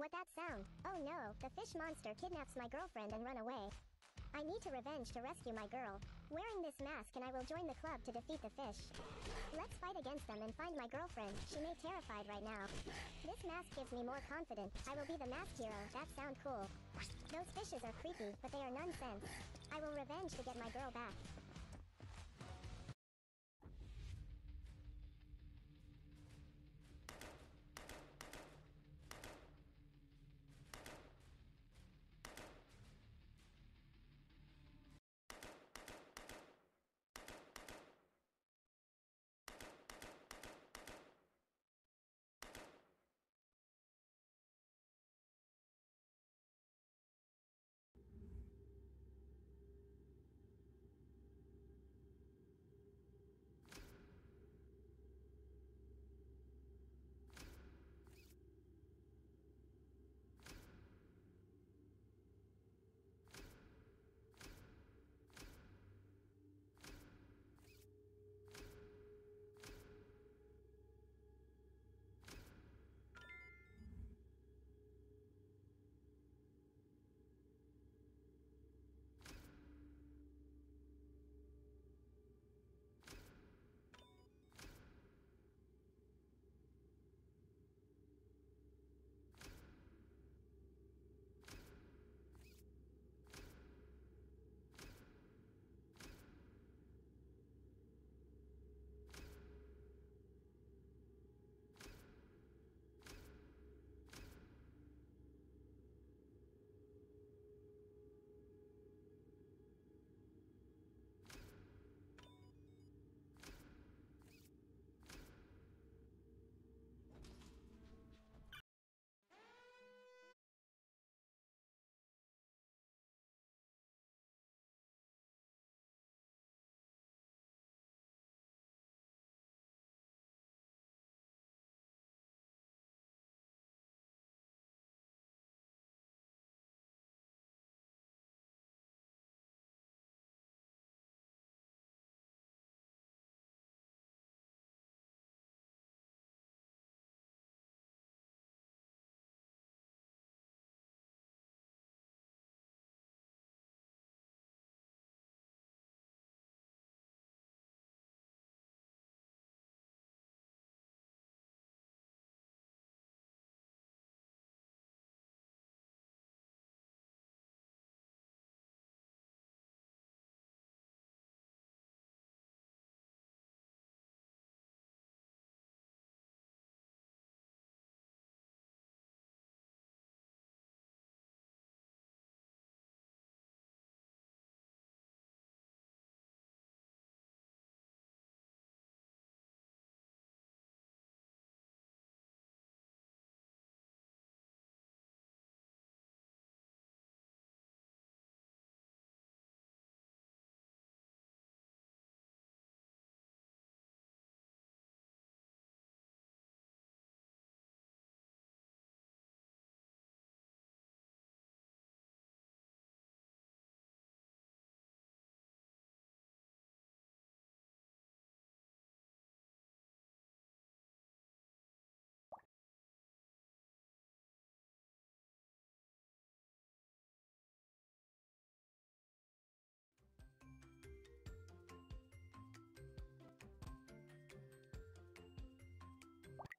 What that sound? Oh no, the fish monster kidnaps my girlfriend and run away. I need to revenge to rescue my girl. Wearing this mask and I will join the club to defeat the fish. Let's fight against them and find my girlfriend. She may terrified right now. This mask gives me more confidence. I will be the masked hero. That sound cool. Those fishes are creepy, but they are nonsense. I will revenge to get my girl back.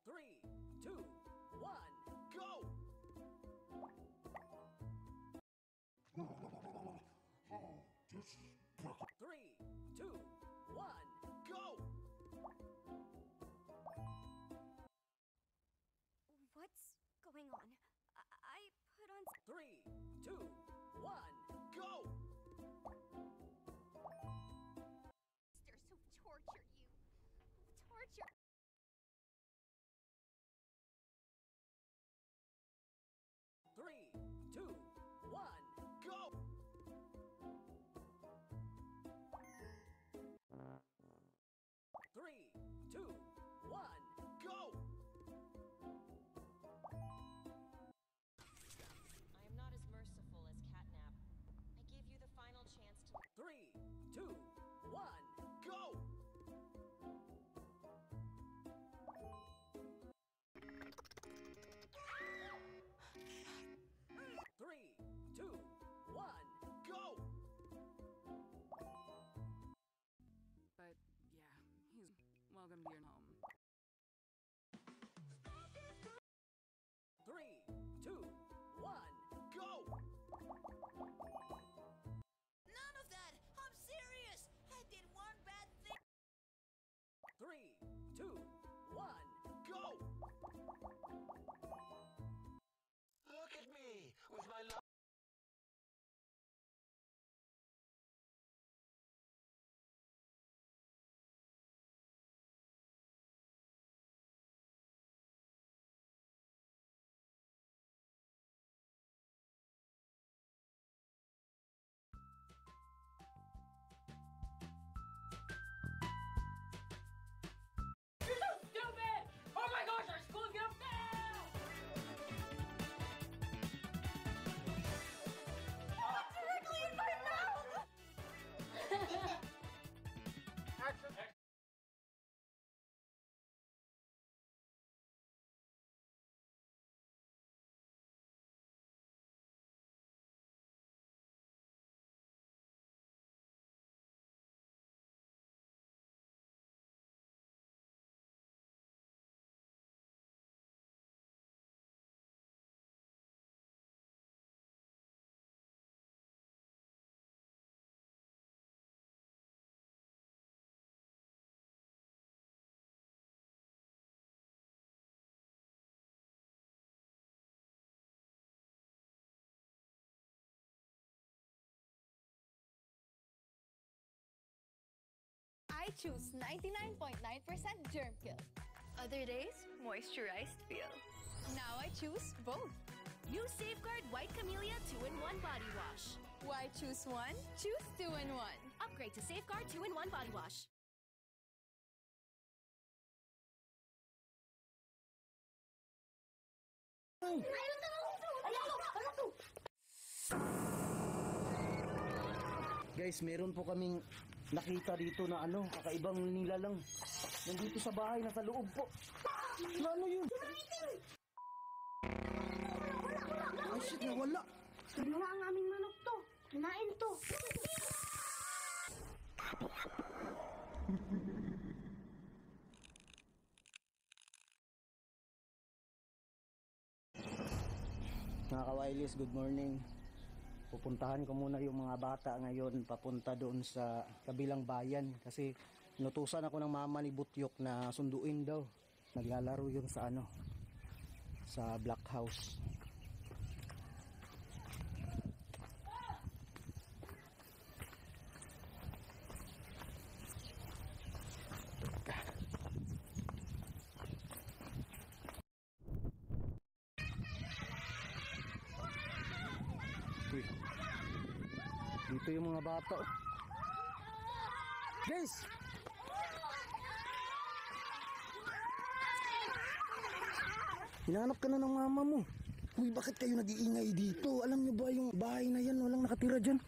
Three, two, one, go! Three, two, one, go! What's going on? I put on... Three, two, one, go! Monsters who've tortured you. Who've tortured... Three, two, one, go! Three, two, one, go! I am not as merciful as 3, 2, 1, go! Look at me with my love. Stupid! Oh my gosh, our school's gonna fail! What's directly in my mouth? I choose 99.9% germ kill. Other days, moisturized feel. Now I choose both. New Safeguard White Camellia 2-in-1 Body Wash. Why choose one? Choose 2-in-1. Upgrade to Safeguard 2-in-1 Body Wash. Guys, meron po kaming nakita dito na kakaibang nilalang. Nandito sa bahay, nasa loob po. Ano yun? Ay shit, nawala. Wala ang aming manok to. Kinain to. Mga ka-Wileys, good morning. Pupuntahan ko muna yung mga bata ngayon papunta doon sa kabilang bayan kasi inutusan ako ng mama ni Butyok na sunduin daw. Naglalaro yun sa sa Black House. Uy. Dito yung mga bata. Guys! Hinahanap ka na ng mama mo. Uy, bakit kayo nag-iingay dito? Alam nyo ba yung bahay na yan? Walang nakatira dyan.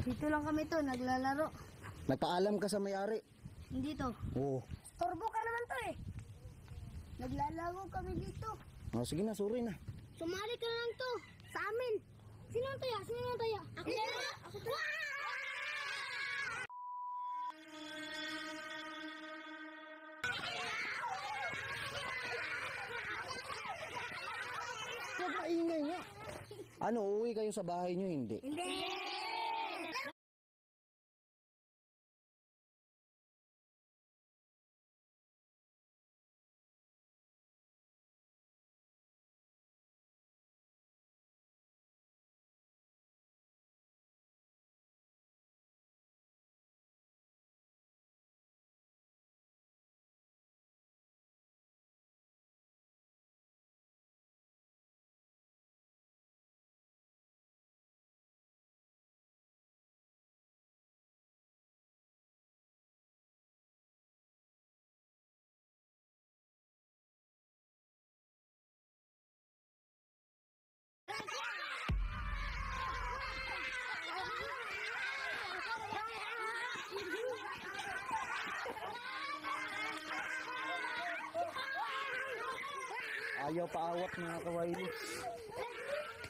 Dito lang kami to, naglalaro. Nagpaalam ka sa may-ari. Hindi to. Oo. Torbo ka naman to eh. Naglalaro kami dito. Oh, sige na, sorry na. Sumali ka lang to. Sa amin. Sino ang taya? Sino ang taya? Ako taya. Ako taya. Huwag maingay nga. Ano, uuwi kayo sa bahay nyo? Hindi. Hindi. Ayaw paawat mga kawaili.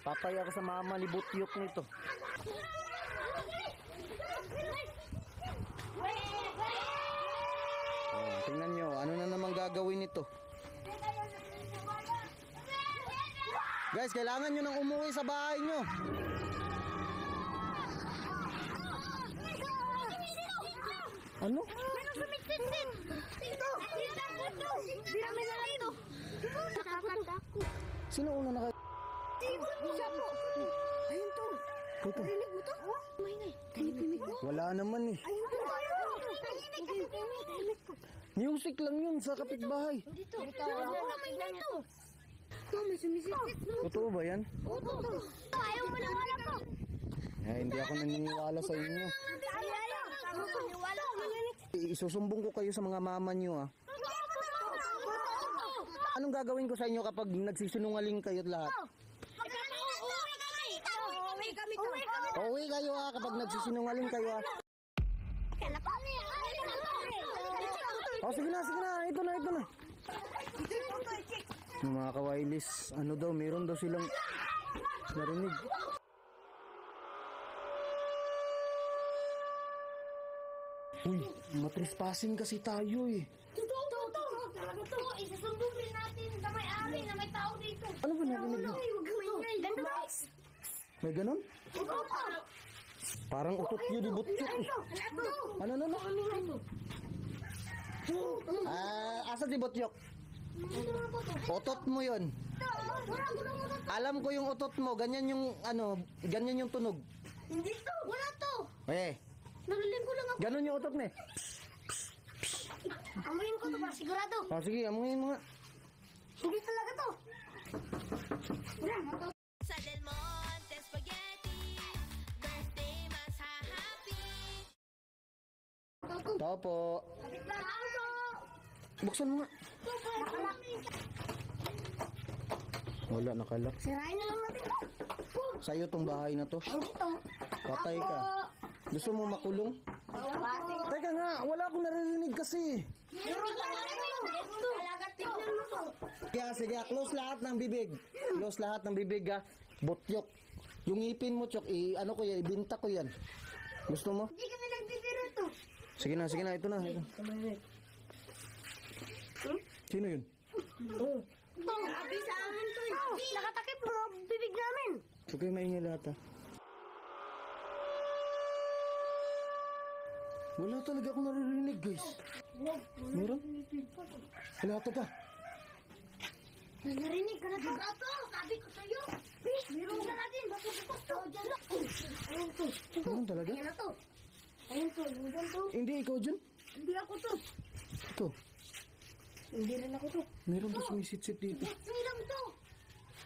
Papaya ako sa mama ni Butyok nito. Oh, tingnan nyo, ano na naman gagawin nito. Guys, kailangan nyo nang umuwi sa bahay nyo. Ano? Meron sumiksit din. Dito. Hindi namin alam to. Nakakanta ako. Sino una naka... Siya po. Ayun to. Ito. Rinig mo to? Maingay. Rinig mo? Wala naman eh. Ayun to. Tahimik ko. Music lang yun sa kapitbahay. Dito. Maingay to. May sumisikit. Totoo ba yan? Ayaw mo lang wala ko. Hindi ako naniniwala sa inyo. Isusumbong ko kayo sa mga mama nyo ah. Anong gagawin ko sa inyo kapag nagsisinungaling kayo lahat? Uwi kayo ah kapag nagsisinungaling kayo ah. Oh sige na. Ito na. Mga kawailis, ano daw, meron daw silang narinig. Uy, matrespassing kasi tayo eh. Talaga to. Isusumbong rin natin sa may-ari na may tao dito. Ano ba narinig mo? May ganon? Parang utot nyo di butchok eh. Ano? Asa di butchok? Utot mo yun. Alam ko yung utot mo, ganyan yung tunog. Hindi to. Wala to. Narinig ko lang ako. Ganon yung utot mo eh. Amuin ko to para sigurado. Sige, amuin mo nga. Hindi talaga to. Sa Del Monte Spaghetti, birthday mas happy. Topo. Buksan mo nga. Wala, nakalak. Sirain na lang natin to. Sa'yo tong bahay na to. Patay ka. Gusto mo makulong? Teka nga, wala akong naririnig kasi. Sige, close lahat ng bibig. Close lahat ng bibig ha. Butyok. Yung ngipin mo, Chok, ibinta ko yan. Gusto mo? Hindi kami nagbibiro to. Sige na, ito na. Sino yun? Sabi sa amin to eh. Nakatakip mo bibig namin. Huwag kayo maingay lahat ha. Wala talaga akong naririnig, guys. Meron? Wala ka pa. Narinig ka na to. Sabi ko sa'yo. Meron ka natin. Bakit to? Diyan lang. Ayun to. Meron talaga? Yan na to. Ayun to. Yan to. Hindi, ikaw dyan. Hindi ako to. Ito. Hindi rin ako to. Meron to sumisit-sit dito. Butsoy lang to.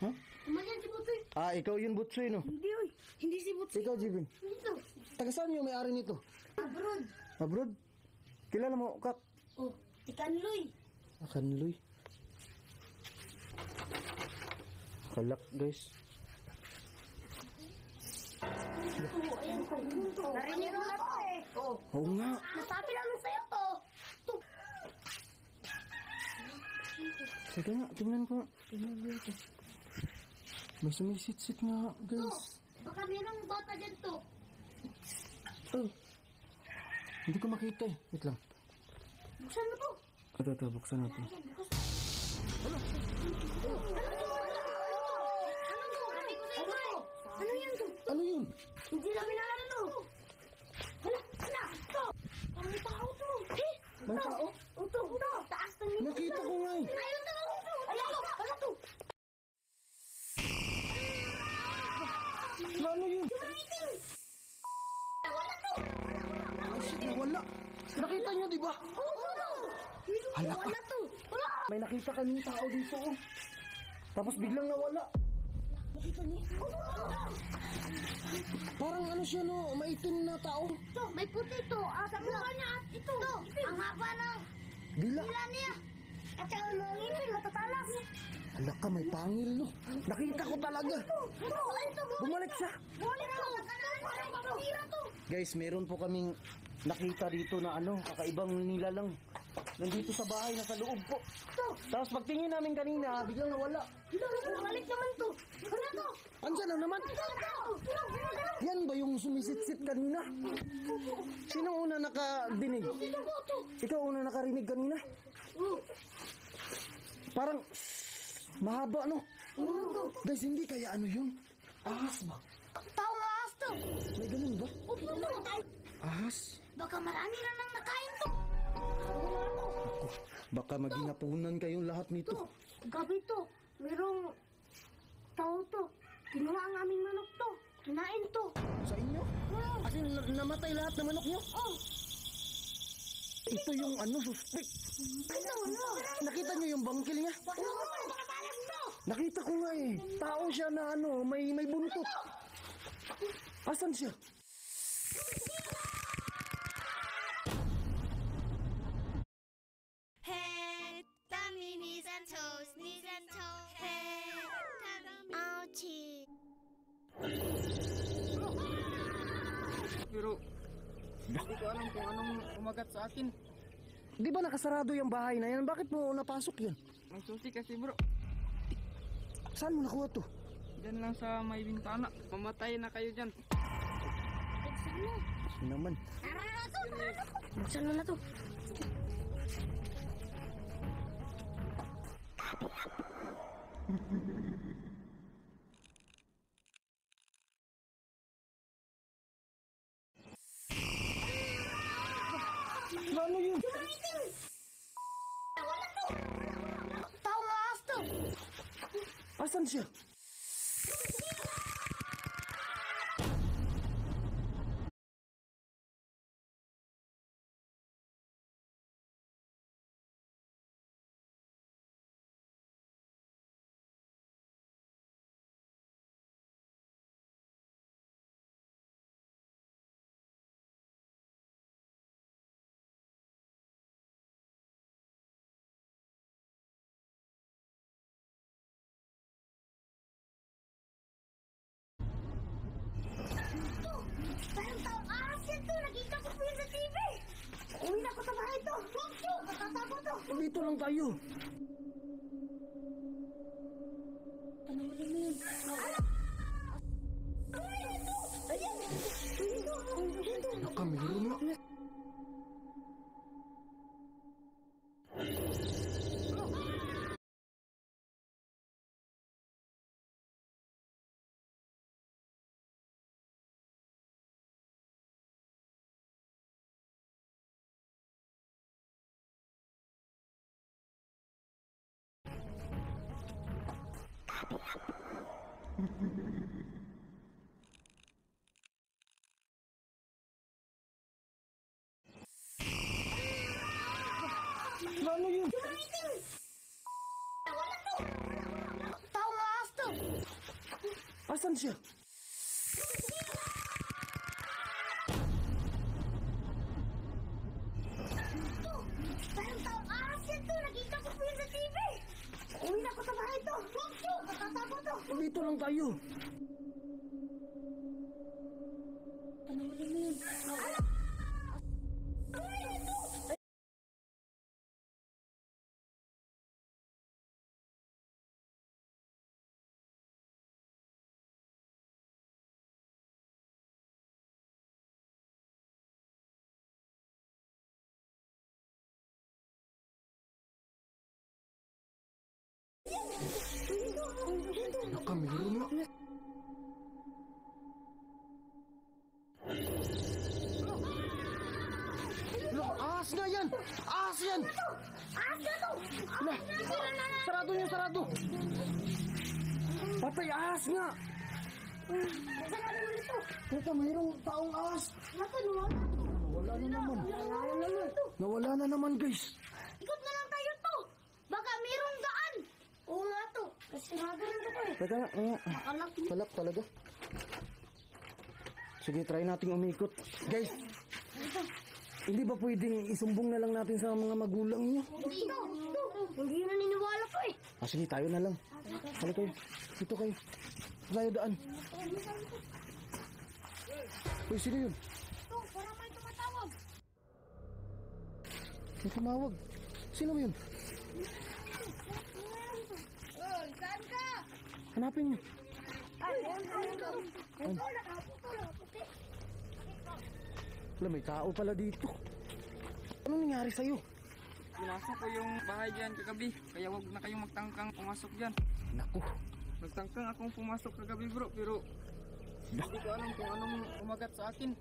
Ha? Umayan si Butsoy. Ikaw yun, Butsoy, no? Hindi oy. Hindi si Butsoy. Ikaw, Jibin. Hindi to. Taga saan yung may-ari nito? Abroad. Abroad? Kilala mo, Kak? Oh, Ikanloy. Akanloy. Kalak, guys. Ayan to. Narinig mo na to eh. Oh. Oo nga. Nasabi namin sa'yo to. Sige nga, tingnan ko nga. May sumisit-sit nga, guys. Baka mayroong bata dyan to. Hindi ko makita eh. Wait lang. Buksan mo to. Ito, buksan natin. Ano yan to? Ano yun? Hindi namin alam to. Hala, to. May tao to. May tao? Ito. Taas ng nito. Nakita ko nga eh. Ayun to. Hala to. Ano yun? Wala to. Ay, shit, nawala. Nakita nyo, di ba? Hala ka. Wala to. May nakita kaming tao dito. Oh. Tapos biglang nawala. Nakita niyo? Parang ano siya, no? Maitim na tao. To, may puti to. Sa mukha niya. Ito. Ang haba ng Dila. dila niya. At saka mga ngipin, matatalas. Hala ka, may pangil, no? Nakita ko talaga. Bumalik siya. Bumalik to. Parang pamira to. Guys, meron po kaming nakita dito na kakaibang nilalang. Nandito sa bahay, nasa loob po. Tapos pagtingin namin kanina, biglang nawala. Bumalik naman to. Ano to? Andiyan na naman. Yan ba yung sumisit-sit kanina? Sino una nakadinig? Ikaw una nakarinig kanina? Parang mahaba, no? Guys, hindi kaya ano yun? Ahas ba? Taong ahas to. May ganun ba? Upo to. Ahas? Baka marami na nang nakain to. Baka maging hapunan kayong lahat nito. Gabi to, merong tao to. Kinuha ang aming manok to. Kinain to. Sa inyo? As in, namatay lahat ng manok nyo? Oh, Ito yung suspect. Nakita nyo yung bangkil niya? Nakita ko nga eh. Tao siya na may buntot. Asan siya? Head, tummy, knees and toes, knees and toes. Head, tummy. Ouchie. Pero, hindi ko alam kung anong umagat sa akin. Di ba nakasarado yung bahay na yan? Bakit mo napasok yan? May susi kasi bro. Saan mo nakuha to? Diyan lang sa may bintana. Mamatay na kayo dyan. Kasi naman. buksan mo na to. Ano yun? Tao nga ahas to. Asan siya? Parang tao ahas yan to. Nakita ko po yun sa TV. Uwi na ko sa bahay to. Matatago to. Dito lang tayo. Nakamiro na. Ano yun? Tao nga ahas to. Asan siya? Parang tao ahas yan to. Nakita ko po yun sa TV. Uwi na ko sa bahay to. Matatago to. Dito lang tayo. Nakamiro na. Look, ahas na yan! Ahas yan! Ahas na to. Na, sarado niyo, sarado! Patay, ahas nga! Saan ka naman ito? Teka, mayroong taong ahas! Nato, nawala. Wala na naman. Nawala na naman to. Nawala na naman, guys. Ikot na lang tayo to. Baka mayroong daan. Oo nga to. Kasi magaling ko eh. Teka nga, Makalak. kalak talaga. Sige, try nating umikot. Guys, hindi ba pwedeng isumbong na lang natin sa mga magulang niyo? Hindi to. Hindi naniniwala to eh. Sige, tayo na lang. Halika kayo. Dito kayo. Tayo daan. Uy, sino yun? To, parang may tumatawag. May tumawag. Sino yun? Oy, saan ka? Hanapin niyo. Wala, may tao pala dito. Anong nangyari sa'yo? Pinasok ko yung bahay dyan kagabi. Kaya wag na kayong magtangkang pumasok dyan. Naku, Nagtangkang akong pumasok kagabi bro. Pero hindi ko alam kung anong umagat sa akin.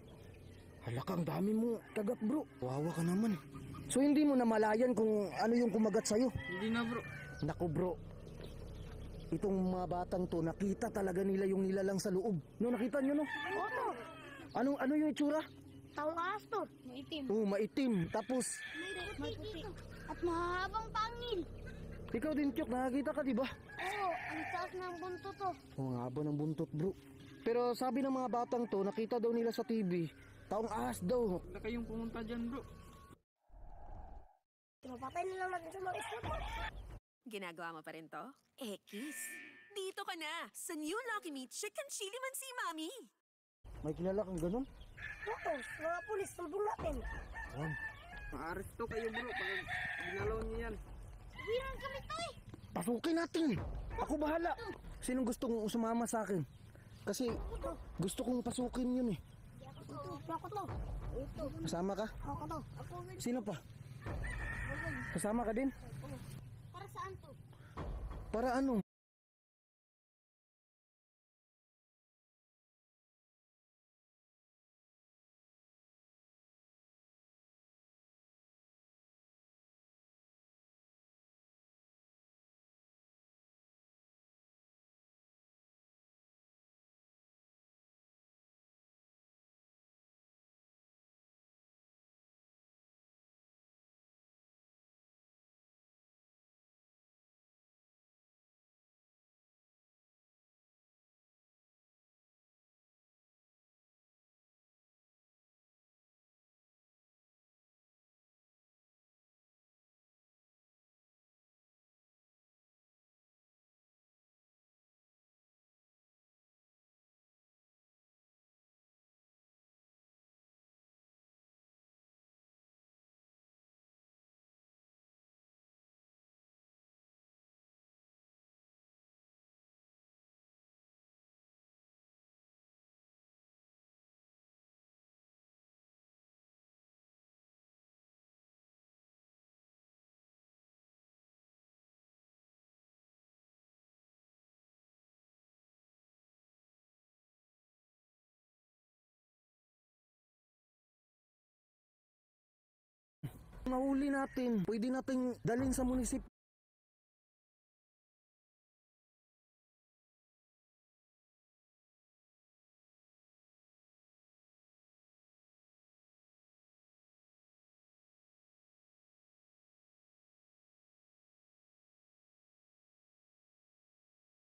Hala ka, ang dami mo kagat bro. Wawa ka naman. So hindi mo namalayan kung ano yung kumagat sa'yo? Hindi na bro. Naku bro, itong mga batang to, nakita talaga nila yung nilalang sa loob. No, nakita nyo no? Oto. Ano yung itsura? Taong ahas to. Maitim. Oh, maitim. Tapos, May puti. At mahabang pangil. ikaw din Chok, nakakita ka diba? Oo, ang taas ng bunto to. Oh, ang haba ng buntot bro. Pero sabi ng mga batang to, nakita daw nila sa TV, taong ahas daw. Wala kayong pumunta dyan bro. Pinapatay na lang natin sa mga isla po. Ginagawa mo pa rin to? Ekis, dito ka na sa new Lucky Me Chicken Chili Man si Mami. May kilala kang ganun? Oo, mga pulis, sumbong natin. Wag. Maaresto kayo bro pag ginalaw niyo yan. Wiran kami to eh. Pasukin natin. Ako bahala. Sinong gustong sumama sa akin? Kasi gusto kong pasukin yun eh. Ako to. Ito. Kasama ka? Ako to. Ako rin. Sino pa? Kasama ka din? Para saan to? Para ano? Mahuli natin. Pwede nating dalhin sa munisip.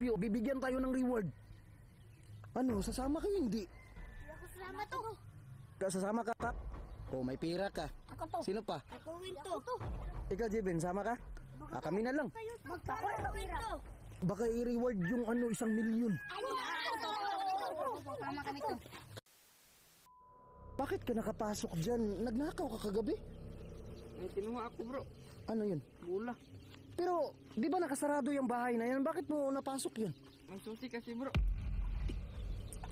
Bibigyan tayo ng reward. Ano, sasama kayo hindi? Ako salamat to. Sasama ka, Kap? O, may pira ka. Ako to. Sino pa? Ako rin to. Ikaw, Jeben, sama ka? Kami na lang. Magkako na pira. Baka i-reward yung 1 milyon. Tama kami to. Bakit ka nakapasok dyan? Nagnakaw ka kagabi? May kinuha ako bro. Ano yun? Bula. Pero, di ba nakasarado yung bahay na yan? Bakit mo napasok yan? May susi kasi bro.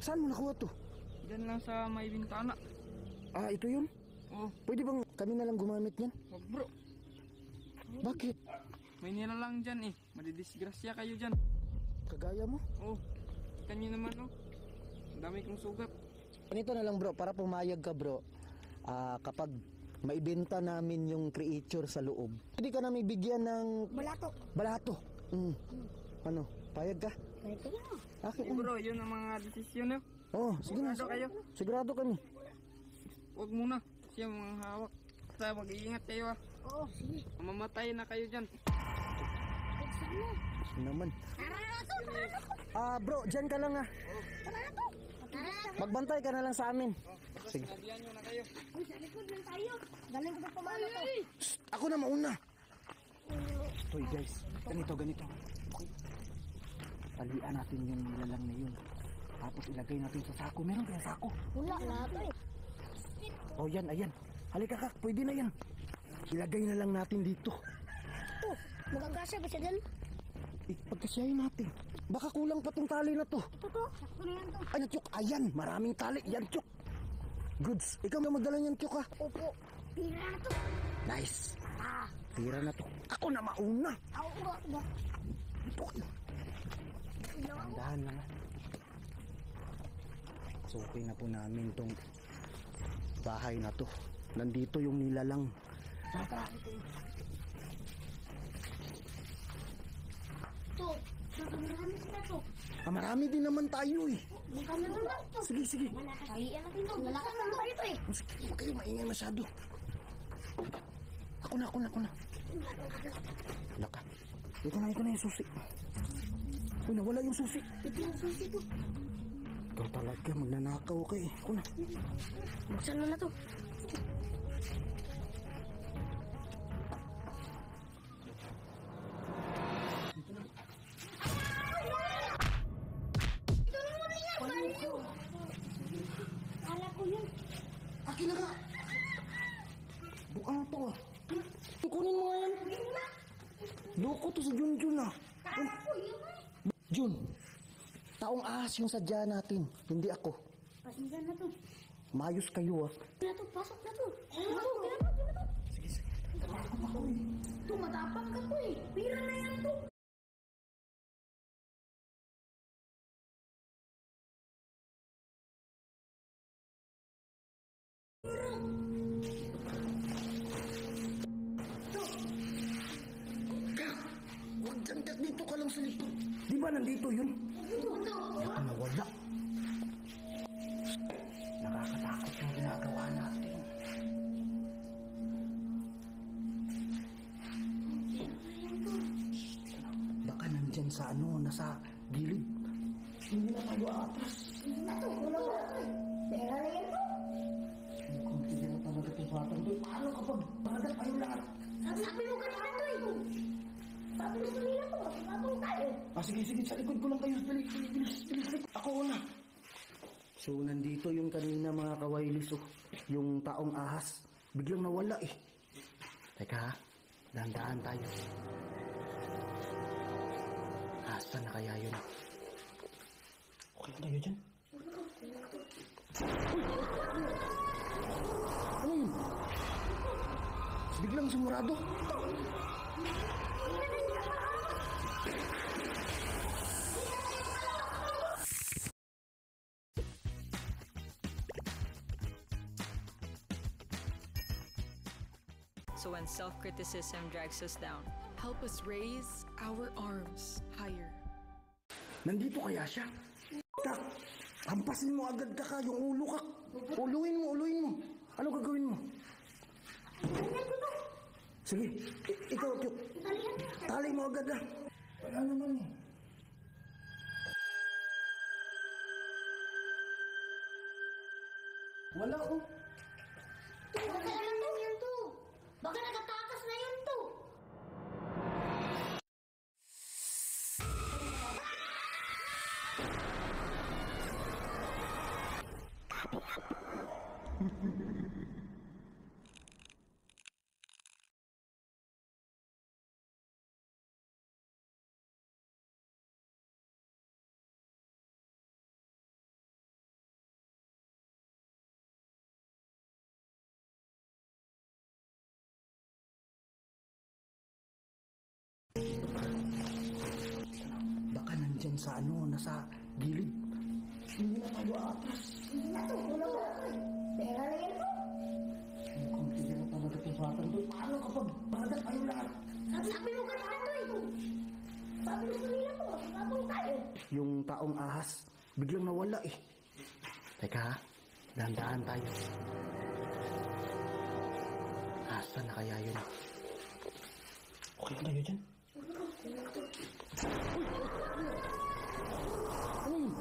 Saan mo nakuha to? Diyan lang sa may bintana. Ah, ito yun? Oh, Pwede bang kami na lang gumamit yan? wag bro. Bakit? May nilalang dyan eh. Madidisgrasya kayo dyan. Kagaya mo? Oh, kita nyo naman oh. Ang dami kong sugat. Ganito na lang bro, para pumayag ka bro. Kapag maibenta namin yung creature sa loob, pwede ka namin bigyan ng Balato. balato. Ano, payag ka? Ito na. Akin, Eh bro, yun ang mga desisyon nyo. Oh, sige na. Sigurado kayo? Sigurado kami. Huwag muna. Siya mga hawak. Basta mag-iingat kayo ah. Oo, sige. Mamamatay na kayo dyan. Naman. Tara na to. Bro, dyan ka lang ah. Tara na to. Magbantay ka na lang sa amin. Sige. Sabihan nyo na kayo. Uy, sa likod lang tayo. Galing ko na pamana to. Ako na mauna. Hoy guys, ganito. Okay. Talian natin yung nilalang na yun. Tapos ilagay natin sa sako. Meron kaya sako? Wala na to eh. Oh yan, ayan. Halika kak, pwede na yan. Ilagay na lang natin dito. Oh, magkakasya ba siya dyan? Pagkasyahin natin. Baka kulang pa tong tali na to. Ito to. Sakto na yan to. Ay, Chok, ayan. Maraming tali. Yan, Chok. Goods. Ikaw na magdala niyan, Chok, ha? Opo. Pira na to. Nice. Tira na to. Ako na mauna. Ako ba? Ito kayo. Dahan lang, ha? So, okay na po namin tong bahay na to. Nandito yung nilalang. To, marami sila to. Marami din naman tayo eh. Mukha na naman to. Sige, sige. Wala ka. Kaya natin to. Wala ka naman dito eh. Sige, huwag kayo maingay masyado. Ako na. Wala ka. Ito na yung susi. Uy, nawala yung susi. Ito yung susi to. Ikaw talaga, magnanakaw ka eh. Ako na. Buksan mo na to. Ito na muna yan. Baliw. Kala ko yun. Akin na ka. Bukang to ah. Kunin mo nga yan. Loko to si Junjun ah. Kala ko yun eh. Jun, taong ahas yung sadya natin. Hindi ako. Pasensya na to. Maayos kayo ah. Na to, pasok na to. Pasok na to. Sige. Takot ako eh. Tumatapak ka to eh. Pira na yan to. Huwag dyan, dito ka lang sa likod. Di ba nandito yun? Baka nawala. Nakakatakot yung ginagawa natin. Baka nandyan sa nasa gilid. Hindi na tayo atras. Ito, wala ko. Pera na yan to. Kung hindi na talaga itong batang doon, paano kapag baragat tayo lahat? Sabi mo kanina to eh. Sabi mo kanina to. Matapang tayo. Sige. Sa likod ko lang kayo. Bilis. Ako una. So, nandito yung kanina mga kawailis. Yung taong ahas. Biglang nawala eh. Teka ha. Dahan-dahan tayo. Asan na kaya yun? Okay na tayo dyan. Ano yun? Biglang sumurado. So when self-criticism drags us down, Help us raise our arms higher. Nandito kaya siya? Tak, hampasin mo agad ka yung ulo ka. Uluin mo. Ano gagawin mo? Sige, ikaw, Kyuk. Tali mo agad ah. Wala naman eh. Wala oh. Baka alam yan to. Baka nagatakas na yun to. Baka nandyan sa nasa gilid. Hindi na tayo atras. Ito, wala ko. Pera na yan to. Kung hindi na talaga itong batang doon, paano kapag baragat tayo lahat? Sabi mo kanina to eh. Sabi mo kanina to. Matapang tayo. Yung taong ahas, biglang nawala eh. Teka ha, dahan-dahan tayo. Asan na kaya yun? Okay na tayo dyan? Ano yun?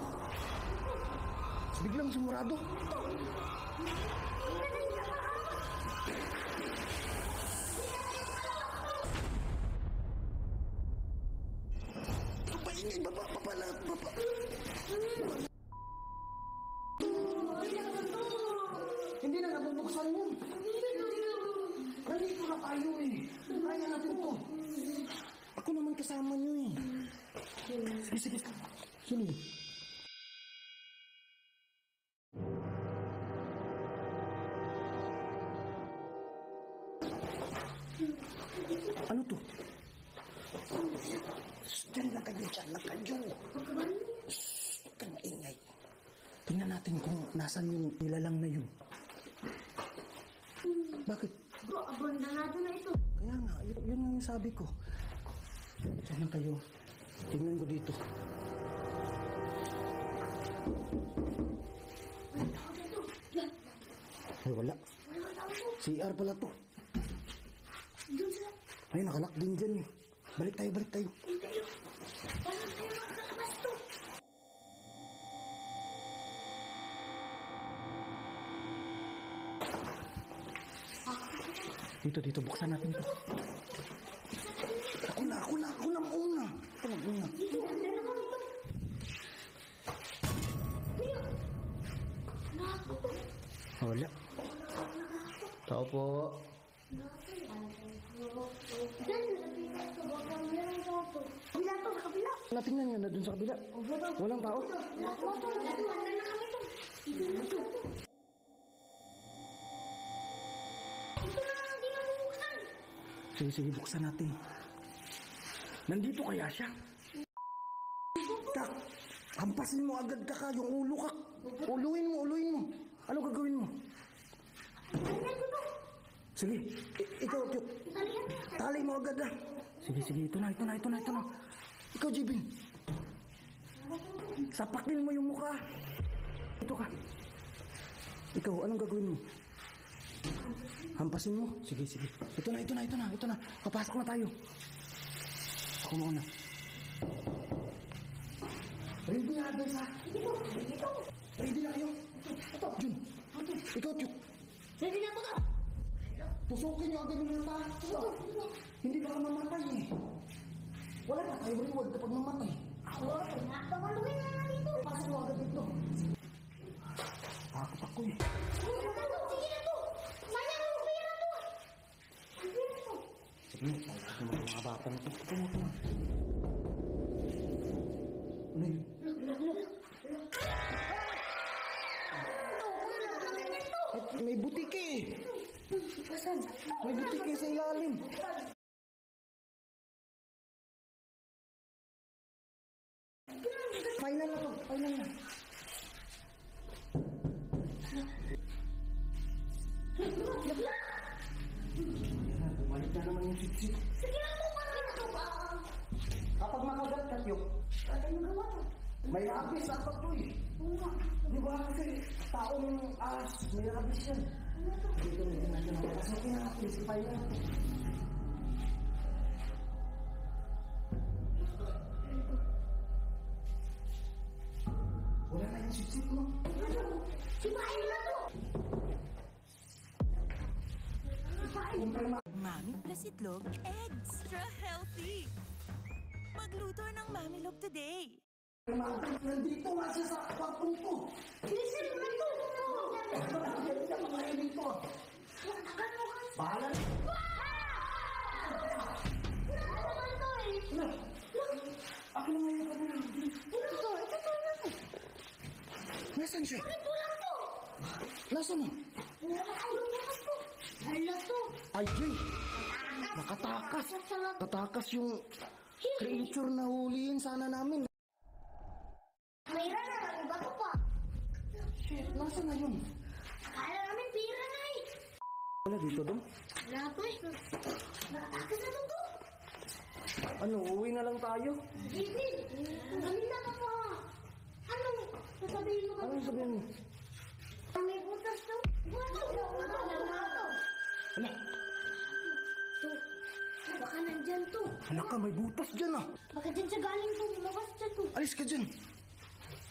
Biglang sumurado. Papaingay, baba. Hindi na nabubuksan yun. Nandito na tayo eh. Kaya natin to. Ako naman kasama nyo eh. Sige. Sino? Ano to? Diyan lang kayo. Huwag kang maingay. Tingnan natin kung nasan yung nilalang na yun. Bakit? Bro, abandonado na ito. Kaya nga, yun nga yung sabi ko. Diyan lang kayo. Tingnan ko dito. Ay, wala. CR pala to. Doon sila. Ay, nakalak din dyan eh. Balik tayo, balik tayo. Paano tayo makakalabas to? Dito, buksan natin to. Ako na mauna. Mauna. Wala. Tao po. Kabila to, sa kabila. Natingnan nga na dun sa kabila. Walang tao. Sige, buksan natin. Nandito kaya siya? Tak, hampasin mo agad ka yung ulo ka. Uluin mo. Ano gagawin mo? Sige, ikaw, Tiyok. Tali mo agad ah. Sige, ito na. Ikaw, Jibin. Sapakin mo yung mukha. Ito ka. Ikaw, anong gagawin mo? Hampasin mo? Sige. Ito na. Papasok na tayo. Ako muna. Ready na, guys, ha? Ready na kayo? Ito, Jun. Ikaw, Tiyok. Ready na po ka? Tusukin niyo agad yung mata. Hindi baka mamatay eh. Wala na tayo reward kapag mamatay. Ako, nakawaluin na nga dito. Pasok mo agad dito. Takot ako eh. Sige na to. Sayang ang pera to. Ang pera to. Sige, pasok mo mga bata na ito. Ito mo. Ano yun? May butike eh. May butike sa ilalim. Final na to. Bumalik na naman yung sip-sip. Sige na po, parang na to ba? Kapag makagat ka, Tiyok, Ano yung gawa to? may rabis dapat to eh. Di ba kasi taong ahas, may rabis yan. Dito natin ang batas. Okay na, principal na. Wala na yung sip-sip mo. Sipain na to. Mami plus itlog, extra healthy. Magluto ng Mamilog today. Nandito nga siya sa kwartong ko. Listen mo na to. Ganda mga yan dito. Bahala na. Ako na ngayon ka na. Nasaan siya? Nasaan mo? Ay, Jay. Nakatakas. Nakatakas yung creature na huliin sana namin. Mayroon na lang, iba ko pa. Shit, nasaan na yun? Akala namin pira na eh. Wala dito, Dong? Wala pa eh. Nakatakas na to. Ano, uwi na lang tayo? David, kanina ka pa. Ano? Sasabihin mo ka. Ano sabihin mo? May butas to. Ano? Baka nandyan to. Anak ka, may butas dyan ah. Baka dyan siya galing to. Lumabas siya to. Alis ka dyan.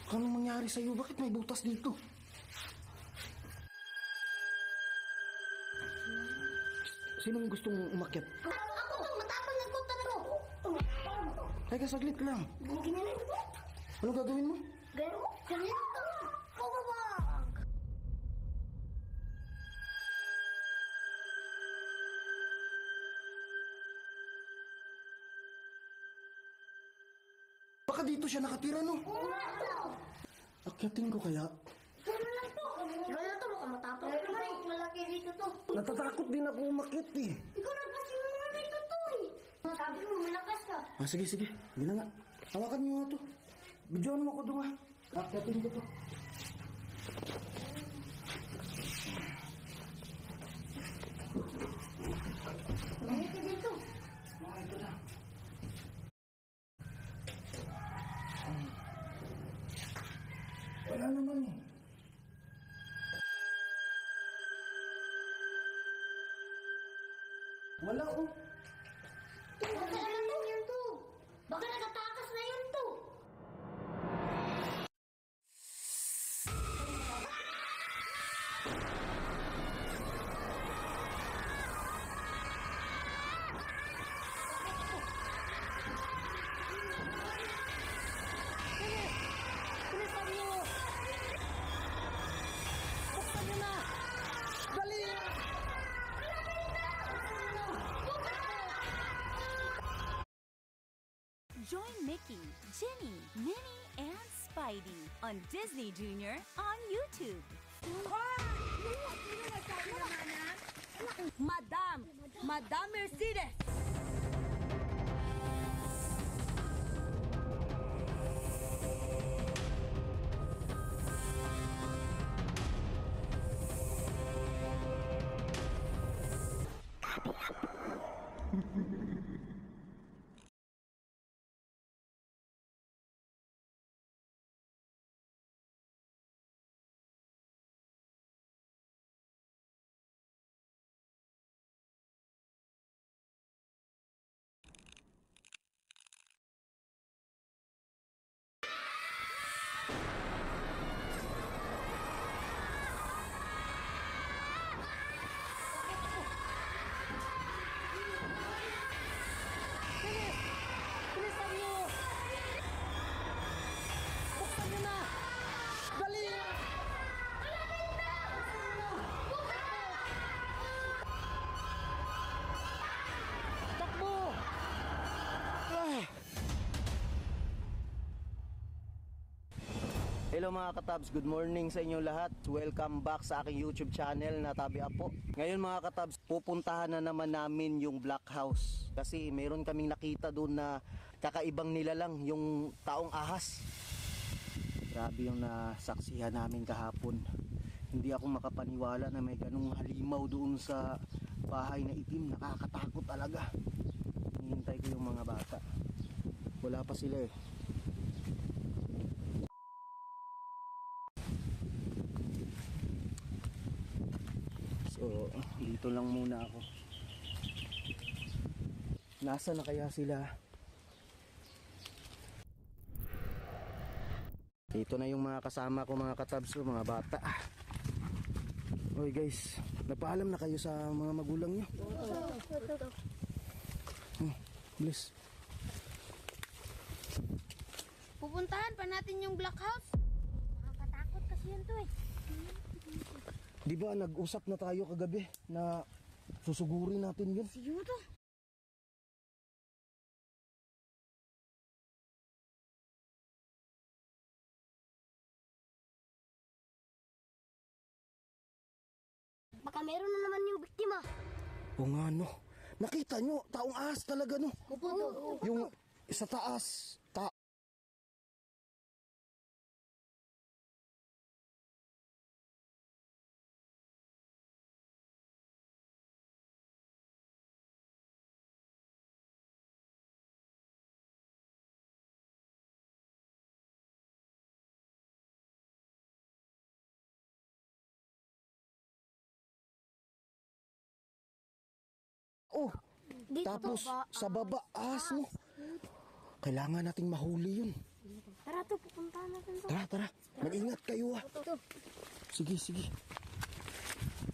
Anong mangyari sa'yo? Bakit may butas dito? Sinong gustong umakyat? Ako to, matapang ako talaga. Teka, saglit lang. Ginalin ko. Anong gagawin mo? Gano? Ganyan to. Pagabag. Baka dito siya nakatira, no? Akyatin ko kaya? Gano'n lang to. Gano'n to, baka matapang. Malaki dito to. Natatakot din ako umakyat eh. Ikaw nagpasi mo naman dito to eh. Sabi mo, malakas ka. Sige. Hindi na nga. Hawakan mo nga to. Bidyoan mo ako doon ah. Akyatin ko to. naman eh. Wala oh. Baka naman yun to. Baka nakatakas na yun to. Bilisan nyo! Buksan nyo na! Dali! Join Mickey, Ginny, Minnie, and Spidey on Disney Junior on YouTube. Madam Mercedes! Bilisan nyo! Buksan nyo na! Dali! Takbo! Hello mga katabs, good morning sa inyo lahat. Welcome back sa aking YouTube channel na Tabi Apo. Ngayon mga katabs, pupuntahan na naman namin yung Black House. Kasi meron kaming nakita doon na kakaibang nilalang, yung taong ahas. Grabe yung nasaksihan namin kahapon. Hindi ako makapaniwala na may ganung halimaw doon sa bahay na itim. Nakakatakot talaga. Hinihintay ko yung mga bata. Wala pa sila eh. So, dito lang muna ako. Nasa na kaya sila? Dito na yung mga kasama ko, mga katabs ko, mga bata. Oy guys, nagpaalam na kayo sa mga magulang nyo? Bless. Pupuntahan pa natin yung Black House. Nakakatakot kasi yun to eh. Di ba nag-usap na tayo kagabi na susugurin natin yun? Siguro. Baka meron na naman yung biktima. O nga no. Nakita nyo, taong ahas talaga no. Opo. Yung sa taas. Oh, Dito tapos ba? sa baba, ahas no. Kailangan nating mahuli yun. Tara to, pupuntahan natin to. Tara. Mag-ingat kayo ah. Sige.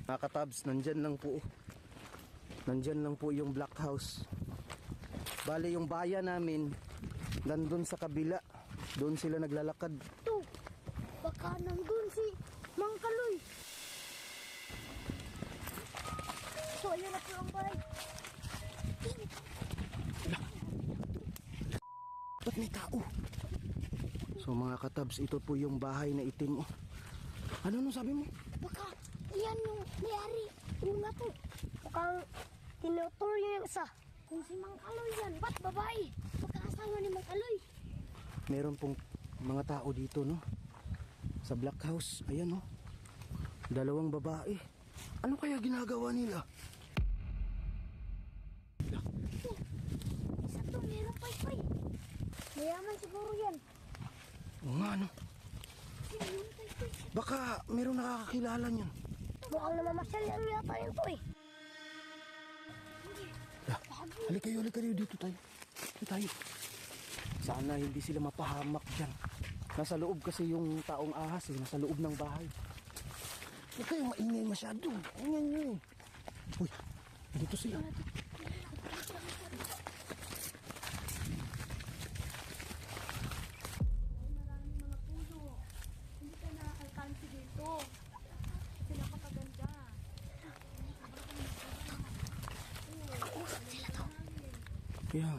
Mga katabs, nandyan lang po. Nandyan lang po yung Black House. Bale yung bayan namin, nandun sa kabila. Doon sila naglalakad. To, baka nandun si Mang Kaloy. So, ayun na po ang bahay. Ba't may tao? So mga katabs, ito po yung bahay na itim. Oh. Ano nung sabi mo? Baka yan yung mayari. Una to. Baka tinutur niya yung isa. Kung si Mang Kaloy yan, ba't babae? Baka asawa ni Mang Kaloy. Meron pong mga tao dito no. Sa Black House. Ayan oh. Dalawang babae. Ano kaya ginagawa nila? Isa to, meron pay. Mayaman siguro yan. Oo nga no. Baka meron nakakakilala niyan. Mukhang namamasyal yan yata yun to eh. Halika kayo dito tayo. Dito tayo. Sana hindi sila mapahamak dyan. Nasa loob kasi yung taong ahas eh. Nasa loob ng bahay. Huwag kayong maingay masyado. Ingay nyo eh. Uy, dito sila. Maraming mga puno. Hindi ka nakaalkansi dito. Kasi napakaganda. Kaya,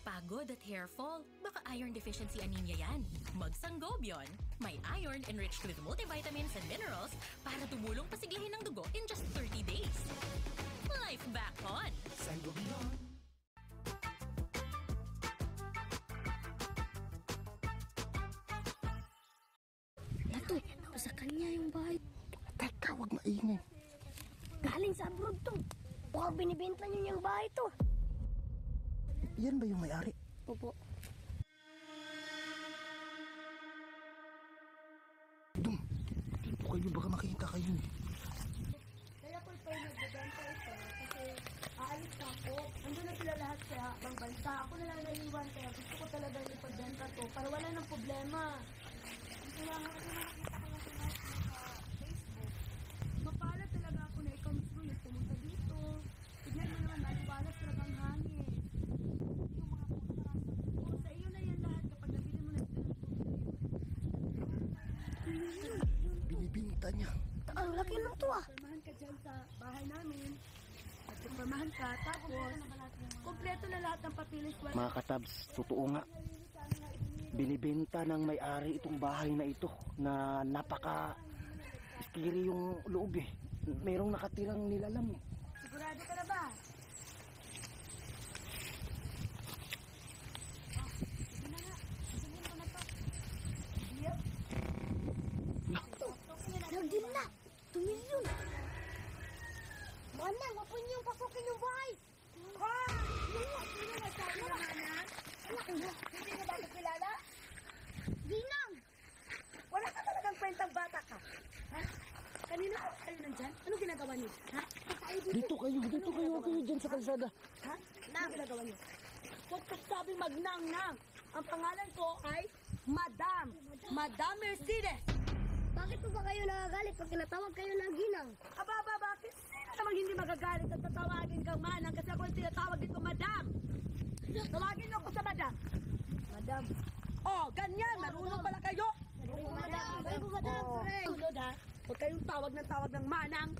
Pagod at hair fall? Baka iron deficiency anemia yan. Mag-Sangobion. May iron enriched with multivitamins and minerals para tumulong pasiglahin ng dugo in just 30 days. Life back on! Sangobion. Nato, sa kanya yung bahay. teka, huwag maingay. Galing sa abroad to. Mukhang binibenta niyo yung bahay to. Yan ba yung may-ari? Opo. Dum, dito kayo, baka makita kayo. Kaya po ito nagbebenta ito kasi aalis na ako. Andun na sila lahat sa ibang bansa. Ako na lang naiwan kaya gusto ko talaga ipagbenta to para wala nang problema. Kaya nga kasi nakakita ko lang sa Facebook. Mapalad talaga ako na ikaw mismo yung pumunta dito. Tignan mo naman, maliwalas talaga ang hangin. Yung mga puno marami. Sa iyo na yan lahat kapag nabili mo na sila ng tubig. Binibinta niya. Ang laki ng to ah. Pamahan ka dyan sa bahay namin. At pamahan ka, tapos kompleto na lahat ng papilis. Mga katabs, totoo nga. Binibenta ng may-ari itong bahay na ito na napaka-scary yung loob eh. Merong nakatirang nilalam eh. Sigurado ka na ba? Sige na nga. Sige mo na to. Yep. Nagdil na. 2 million. Manang, wag po niyong pasukin yung bahay. Ha? Sino nagsabi na Manang? Hindi mo ba ito kilala? Ginang! Wala ka talagang kwentang bata ka. Ha? Kanina ka kayo nandyan? Anong ginagawa niyo? Ha? Dito kayo dyan sa kalsada. Ha? Anong ginagawa niyo? Huwag ka sabing magnang-nang. Ang pangalan ko ay Madam Mercedes. Bakit po ba kayo nagagalit pag tinatawag kayo ng ginang? Aba, bakit? Sino namang hindi magagalit at tatawagin kang Manang kasi ako yung tinatawag dito, Madam. Tawagin niyo ako sa Madam. Madam. Oh, ganyan. Marunong pala kayo. Madam. Sunod ha. Huwag kayong tawag ng Manang.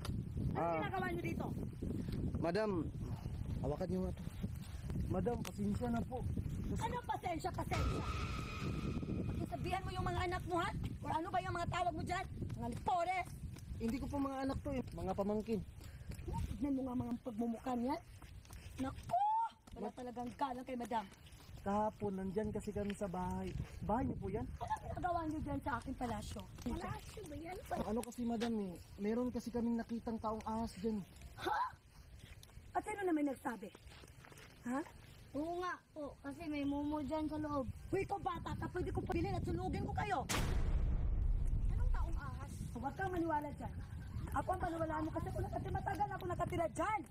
Ano ginagawa niyo dito? Madam, hawakan niyo nga to. Madam, pasensya na po. Ano pasensya? Sabihan mo yung mga anak mo, ha? O ano ba yung mga tawag mo dyan? Mga lipores. Hindi ko po mga anak to eh. Mga pamangkin. Tignan mo nga mga pagmumukha niyan. Naku! Wala talagang galang kay Madam. Kahapon, nandyan kasi kami sa bahay. Bahay niyo po yan? Ano ginagawa niyo dyan sa aking palasyo? Palasyo ba yan? Ano kasi madam eh, meron kasi kaming nakitang taong ahas dyan. Ha? At sino naman nagsabi? Ha? Oo nga po, kasi may mumo dyan sa loob. Uy, ikaw bata ka, pwede ko pabilin at sunugin ko kayo. Anong taong ahas? Huwag kang maniwala dyan. Ako ang paniwalaan mo kasi matagal ako nakatira dyan.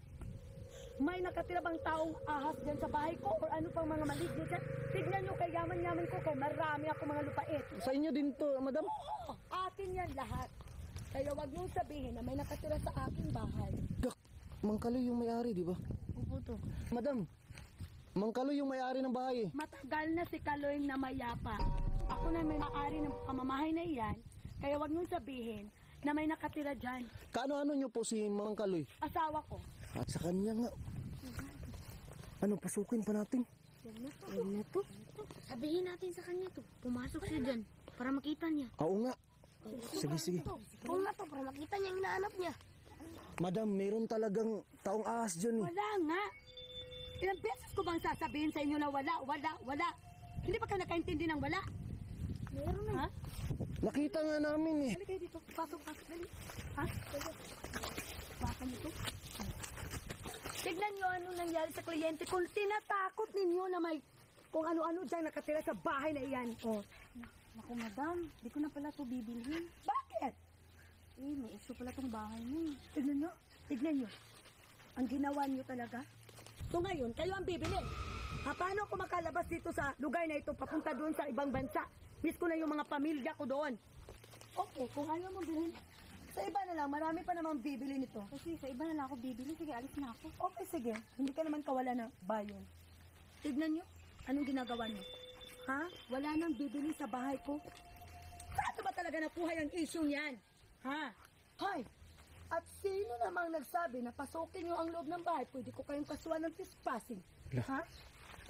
May nakatira bang taong ahas dyan sa bahay ko o ano pang mga maligno dyan? Tignan nyo kay yaman-yaman ko kay marami ako mga lupait. Sa inyo din to, madam? Oo, atin yan lahat. Kaya wag niyong sabihin na may nakatira sa aking bahay. Mang Kaloy yung may-ari, di ba? Opo to. Madam, Mang Kaloy yung may-ari ng bahay eh. Matagal na si Kaloy na mayapa. Ako na may maari ng pamamahay na iyan. Kaya wag niyong sabihin na may nakatira dyan. Kaano-ano niyo po si Mang Kaloy? Asawa ko. At sa kanya nga. Ano, pasukin pa natin? Huwag na to. Sabihin natin sa kanya to. Pumasok siya dyan para makita niya. Oo nga. Sige. Huwag na to para makita niya yung hinahanap niya. Madam, meron talagang taong ahas dyan eh. Wala nga. Ilang beses ko bang sasabihin sa inyo na wala? Hindi ba kayo nakaintindi ng wala? Meron na. Ha? Nakita nga namin eh. Dali kayo dito. Pasok. Dali. Ha? Baka nito. Tignan nyo ano nangyari sa kliyente. Kung tinatakot ninyo na may kung ano-ano dyan nakatira sa bahay na iyan. Oh. Naku, madam, di ko na pala ito bibilhin. Bakit? Eh, may issue pala tong bahay mo. Tignan nyo. Ang ginawa nyo talaga. So ngayon, kayo ang bibili. Paano ako makalabas dito sa lugar na ito papunta doon sa ibang bansa? Miss ko na yung mga pamilya ko doon. Okay, kung ayaw mo bilhin, sa iba na lang, marami pa namang bibili nito. Kasi sa iba na lang ako bibili. Sige, alis na ako. Okay, sige. Hindi ka naman kawala ng bayon. Tignan nyo, anong ginagawa nyo? Ha? Wala nang bibili sa bahay ko. Saan ba talaga nakuha yung issue niyan? Ha? Hoy! At sino namang nagsabi na pasukin nyo ang loob ng bahay, pwede ko kayong kasuhan ng trespassing? Ha?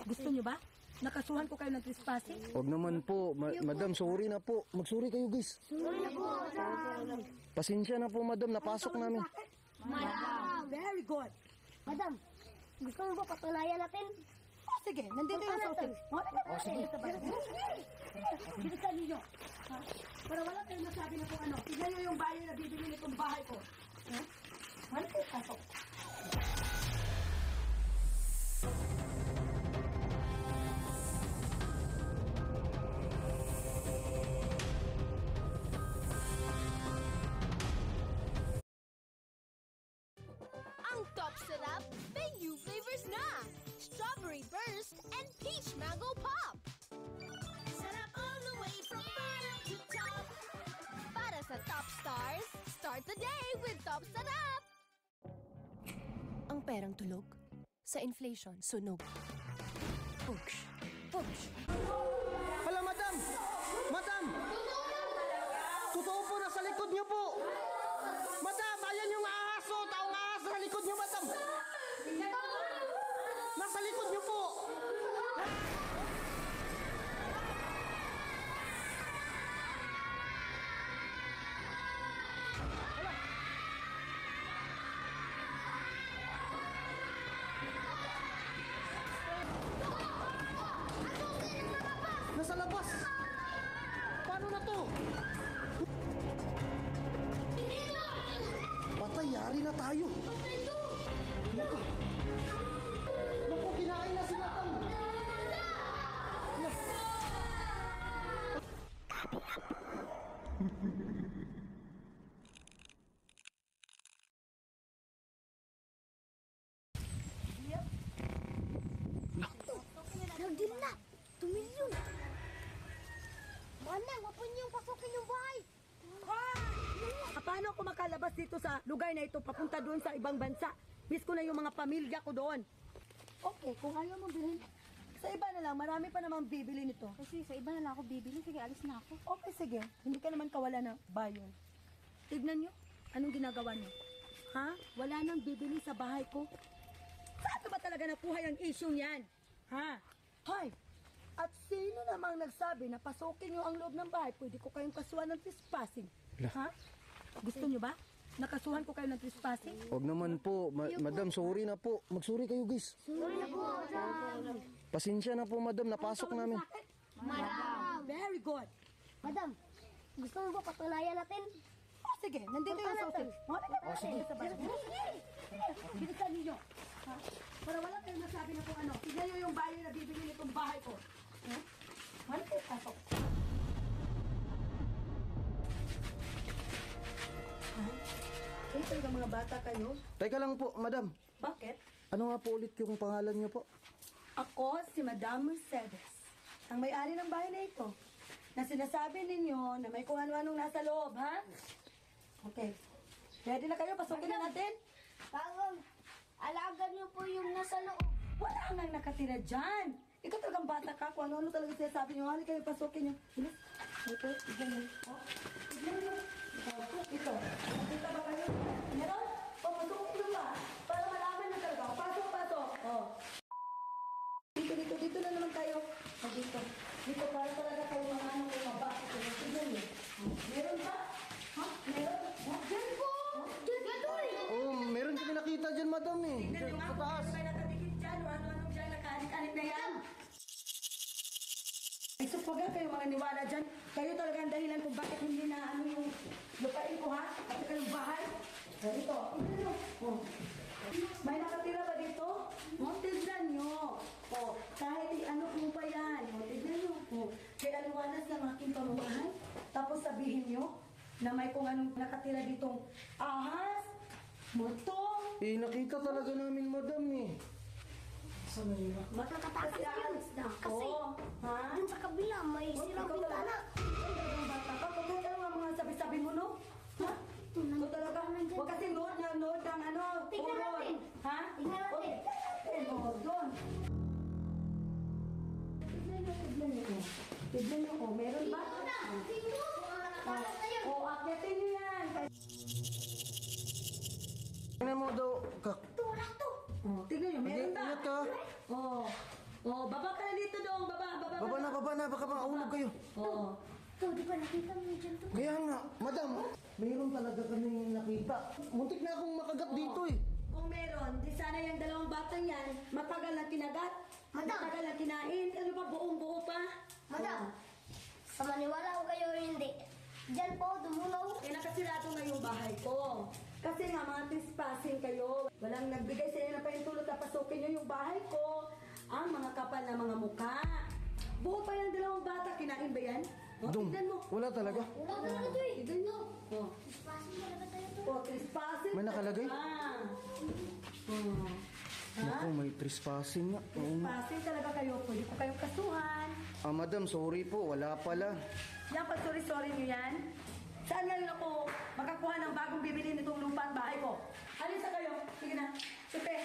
Gusto nyo ba? Nakasuhan ko kayo ng trespassing? Huwag naman po. Madam, sorry na po. Mag-sorry kayo, guys. Sorry na po, madam. Pasensya na po, madam. Napasok namin. Madam! Very good. Madam, gusto mo ba patunayan natin? Oh, sige. Nandito yung sauce. Oh, sige. Bilisan ninyo. Ha? Para wala kayong masabi na kung ano. Tignan nyo yung bahay na bibili nitong bahay ko. Ha? Ano kayo pasok? Ang Top Sarap, may new flavors na! Strawberry Burst and Peach Mango Pop! Sarap all the way from bottom to top! Para sa top stars, start the day with Top Sarap! Ang perang tulog, sa inflation sunog. Push, push. Hala, madam! Madam! Totoo po, nasa likod niyo po! Madam, ayan yung aso! Taong ahas sa likod niyo, madam! Nasa likod niyo po! Nasa labas! Paano na to? Patay, yari na tayo. Naku. Naku, kinain na si Matang. Nagdil na! 2 milyon! Manang, wapon niyong pasukin yung bahay! Paano ako makalabas dito sa lugar na ito papunta doon sa ibang bansa? Miss ko na yung mga pamilya ko doon. Okay, kung ayaw mo bilhin, sa iba na lang, marami pa namang bibili nito. Kasi sa iba na lang ako bibili. Sige, alis na ako. Okay, sige. Hindi ka naman kawala ng bayon. Tignan nyo, anong ginagawa nyo? Ha? Wala nang bibili sa bahay ko. Saan ba talaga nakuha yung issue niyan? Ha? Hoy! At sino namang nagsabi na pasukin nyo ang loob ng bahay, pwede ko kayong kasuhan ng trespassing? Ha? Gusto nyo ba? Nakasuhan ko kayo ng trespassing? Huwag naman po. Madam, sorry na po. Mag-sorry kayo, guys. Sorry na po, madam. Pasensya na po, madam. Napasok namin. Madam! Very good. Madam, gusto mo ba patunayan natin? Oh, sige. Nandito yung sauce. Oh, sige. Bilisan ninyo. Ha? Para wala kayong masabi na kung ano. Tignan nyo yung bahay na bibili nitong bahay ko. Ha? Ano kayo pasok? Kayo talaga mga bata kayo? Teka lang po, madam. Bakit? Ano nga po ulit yung pangalan niyo po? Ako si Madam Mercedes, ang may-ari ng bahay na ito, na sinasabi ninyo na may kung ano-anong nasa loob, ha? Okay. Ready na kayo? Pasukin na natin? Parang, alaga niyo po yung nasa loob. Wala nang nakatira dyan. Ikaw talagang bata ka. Kung ano-ano talaga sinasabi nyo. Hali kayo, pasukin nyo. Bilis. Ito, tignan nyo. Oh, tignan nyo. Ito. Nakita ba kayo? Meron? O, pasukin nyo ba? Para malaman na talaga. Pasok, pasok. Oh. Dito na naman tayo. Oh, dito. Dito, para talaga kayo mga ano kayo mabasa. Tignan nyo. Meron ba? Ha? Meron? Diyan po! Diyan po! Oh, meron kami nakita dyan, madam eh. Tignan nyo nga kung ano kayo nakadikit dyan o ano-anong dyan nakahanik-hanik na yan. Isupaga kayo mga niwala dyan. Kayo talaga ang dahilan kung bakit hindi na ano yung lupain ko ha? At kayong bahay. Dito. Tignan nyo. Oh. May nakatira ba dito? Oh, tignan nyo. Oh, kahit ano kung pa yan. sasabihin nyo na may kung anong nakatira ditong ahas, multo. Nakita talaga namin, madam eh. Saan na yun? Makakatakas Kasi yun. aalis na ako. Kasi, Ha? dun sa kabila, may sirang bintana. Ang bata ka, pagkat ano nga mga sabi-sabi mo, no? Ha? Ito talaga, huwag kasi nood ng ano, Tignan horror. natin. Ha? Tignan natin. Huwag doon. Tignan niyo. Tignan niyo, oh, meron ba? Oh, akyatin niyo yan. Tingnan mo daw, kak. Oh, tignan niyo, meron ba? Ingat ka. Oh, baba ka na dito dong, baba. Baba na, baka maulog kayo. Oo. Ito, di ba nakita mo dyan to? Kaya nga, madam, mayroon talaga kaming nakita. Muntik na akong makagat dito eh. Kung meron, di sana yung dalawang batang yan, matagal na kinagat, Madam. matagal na kinain, ano pa, buong-buo pa. Madam, sa maniwala ko kayo o hindi. Diyan po, dumulaw. Eh, nakasirado nga yung bahay ko. Kasi nga, mga trespassing kayo. Walang nagbigay sa inyo na pahintulot na pasukin nyo yung bahay ko. Ang mga kapal na mga mukha. Buo pa yung dalawang bata, kinain ba yan? Oh, Dum, tignan mo. wala talaga. Wala talaga to eh. Tignan mo. Oh. Pasok talaga tayo to. Oh, trespassing. May nakalagay? Naku, Ha? may trespassing nga. Oo nga. Trespassing talaga kayo. Pwede ko kayong kasuhan. Madam, sorry po, wala pala. Yan, pag sorry-sorry nyo yan. Saan ngayon ako makakuha ng bagong bibili nitong lupa at bahay ko? Alisa kayo. Sige na. Chope.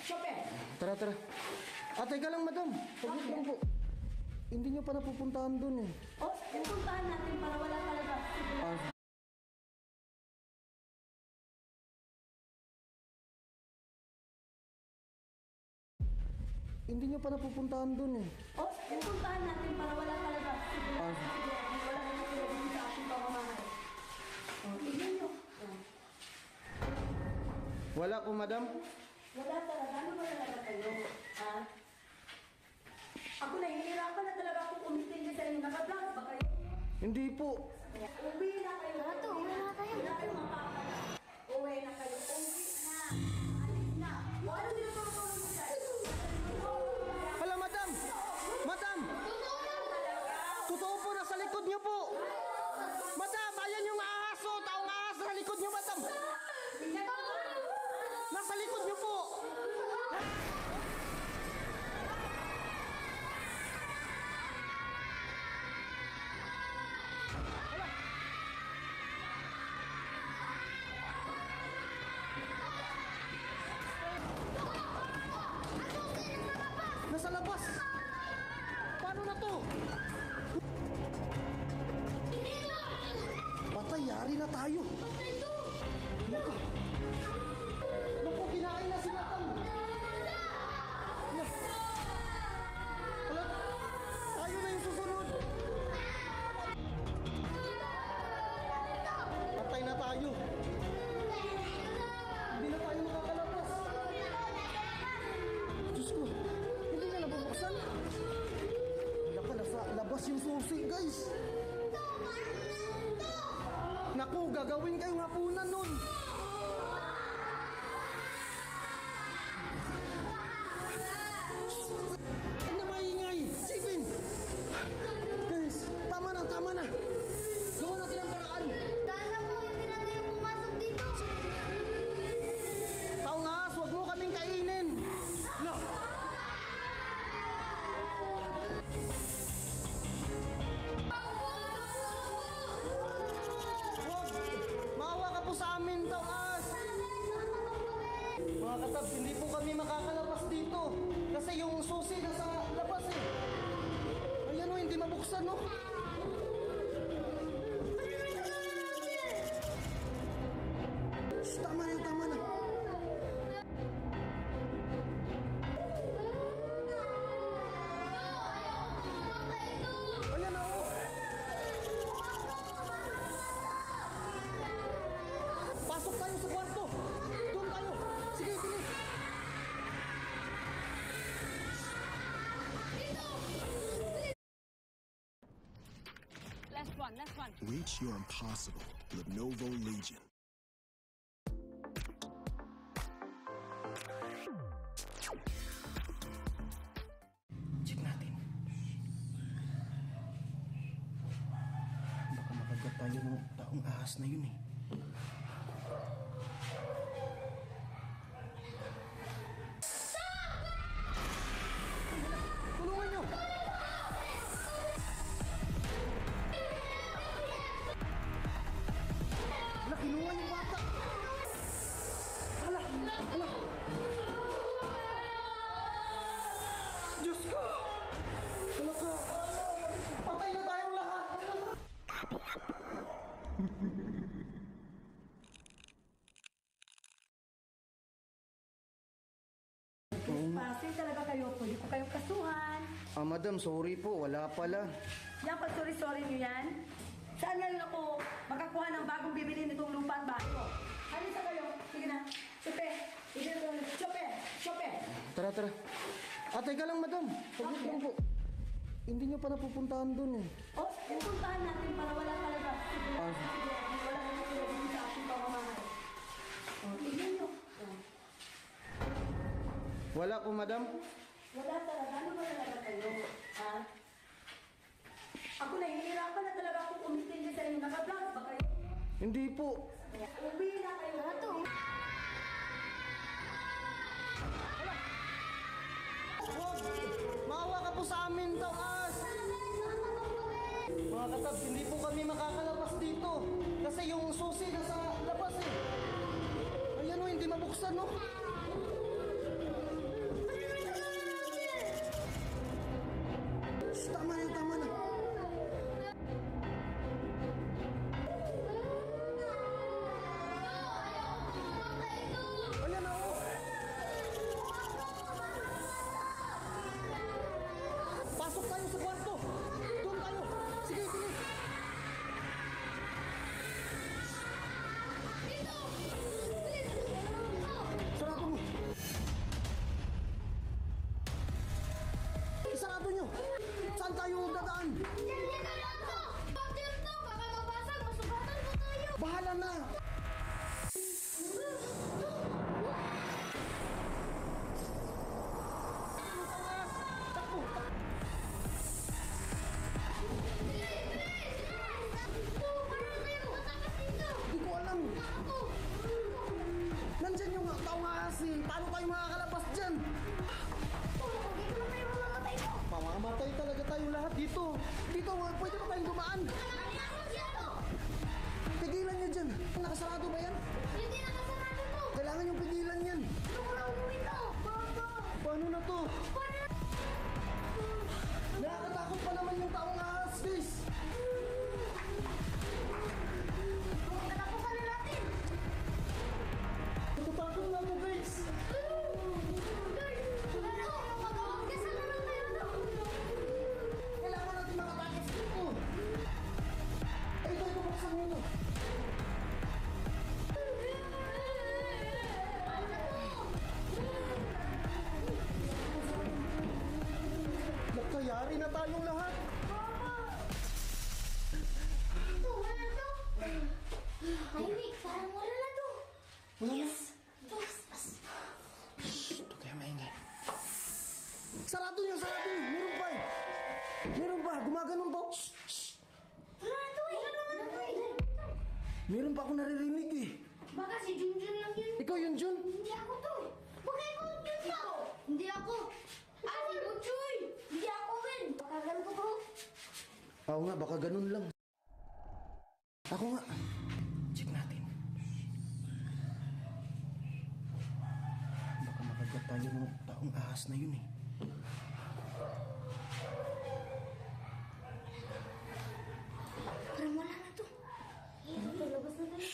Chope. Tara. Teka lang, madam. Pagod lang po. Hindi nyo pa napupuntahan dun eh. O, puntahan natin para wala talaga. Hindi nyo pa napupuntahan dun eh. O, puntahan natin para wala talaga. Wala na sila dito sa ating pamamahay. O, tignan nyo. Wala po, madam. Wala talaga. Ano ba talaga kayo? Ha? Ako nahihirapan na talaga ako kumintindi sa inyo. Nakablog ba kayo? Hindi po. Uwi na kayo. Uwi na tayo. Uwi na kayo mapapala. Uwi na kayo. Uwi na. Alis na. O, ano tinutulong mo sa Hala, madam! Madam! Totoo po, nasa likod nyo po! Madam, ayan yung ahas o! Taong ahas sa likod nyo, madam! Nasa likod nyo po! Nasa labas! Paano na to? Patay, yari na tayo! Naku! Naku, kinain na si Matang! Hala, tayo na yung susunod! Patay na tayo! Hindi na tayo makakalabas! Diyos ko, hindi na nabubuksan. Wala ka, nasa labas yung susi, guys. Naku, gagawin kayong hapunan nun. Ano na maingay? Sipin! Guys, tama na. Gawa natin ang paraan. Dala mo, hindi na tayo pumasok dito. Taungas, huwag mo kaming kainin. No. Huwag! Maawa ka po sa amin, Taungas! Mga katab, hindi po kami makakalabas dito. Kasi yung susi nasa labas eh. Ayan o, hindi mabuksan no. Shh, tama na. Ayan na o. Pasok tayo sa kwarto. Doon tayo. Sige, bilis. Last one. Reach your impossible. Lenovo Legion. Check natin. tayo ng taong ahas na yun eh. Tulungan nyo! Wala, kinuha yung bata! Hala! Hala! Diyos ko! Hala ka! Patay na tayong lahat! Pasay talaga kayo. Pwede ko kayong kasuhan. Madam, sorry po. Wala pala. Yan, pag sorry-sorry nyo yan. Saan ngayon ako makakuha ng bagong bibili nitong lupa at bahay ko? Halisa kayo. Sige na. Chope. Chope. Tara, tara. Teka lang, madam. Pagod lang po. Hindi nyo pa napupuntahan dun eh. Oh, pupuntahan natin para wala talaga. Sige, Ah. sige. Wala na sila dito sa ating pamamahay. Oh, tignan nyo. Wala po, madam. Wala talaga. Ano ba talaga kayo? Ha? Ako nahihirapan na talaga ako kumistindi sa inyo. Naka-vlog ba kayo? Hindi po. Uwi na kayo. Ito. Wag! Maawa ka po sa amin, Taas! Mga katab, hindi po kami makakalabas dito. Kasi yung susi nasa labas eh. Ayan o, hindi mabuksan no. Shh, tama na, tama na. Ayan na o. Pasok tayo sa kwarto. Doon tayo. Sige, sige. Sarado mo. Isarado nyo. Saan tayo dadaan? Bahala na. Takbo. Hindi ko alam. Nandyan yung taong ahas eh. Paano tayo makakalabas dyan? Mamamatay talaga tayo lahat dito. Dito, pwede ba tayong dumaan? Pigilan nyo dyan. Nakasarado ba yan? Hindi nakasarado to. Kailangan yung pigilan yan. Ano ko na umuwi to? Papa. Paano na to? Nakakatakot pa naman yung taong ahas, Fizz. Tatapusan na natin. Natatakot na ako, guys. Kailangan natin makatakas dito. Ito, buksan mo ito. Nakayari na tayong lahat. Ito, wala na to. Ay, Nick, parang wala na to. Wala na. Shh. Ito kaya maingay. Sarado niyo, sarado niyo. Meron pa eh. Meron pa, gumaganon pa. Shh, shh. Wala na to eh. Wala na to eh. Meron pa ako naririnig eh. Baka si Junjun lang yun. Ikaw yun, Jun? Hindi ako to eh. Baka ikaw yun to. Hindi ako. Si Butchoy. Hindi ako rin. Baka ganito bro. Oo nga, baka ganun lang. Ako nga. Check natin. Baka makagat tayo ng taong ahas na yun eh. Parang wala na to. Ito, labas na tayo.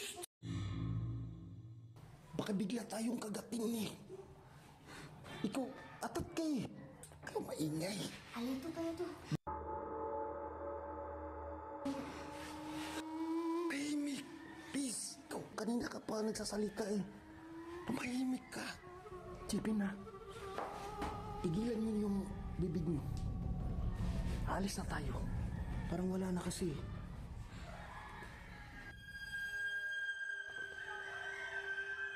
Baka bigla tayong kagatin eh. Ikaw, atat ka eh. Ikaw maingay. Alito tayo to. Tahimik. Please. Ikaw, kanina ka pa nagsasalita eh. Tumahimik ka. Chipin na. Tigilan nyo yung bibig nyo. Alis na tayo. Parang wala na kasi.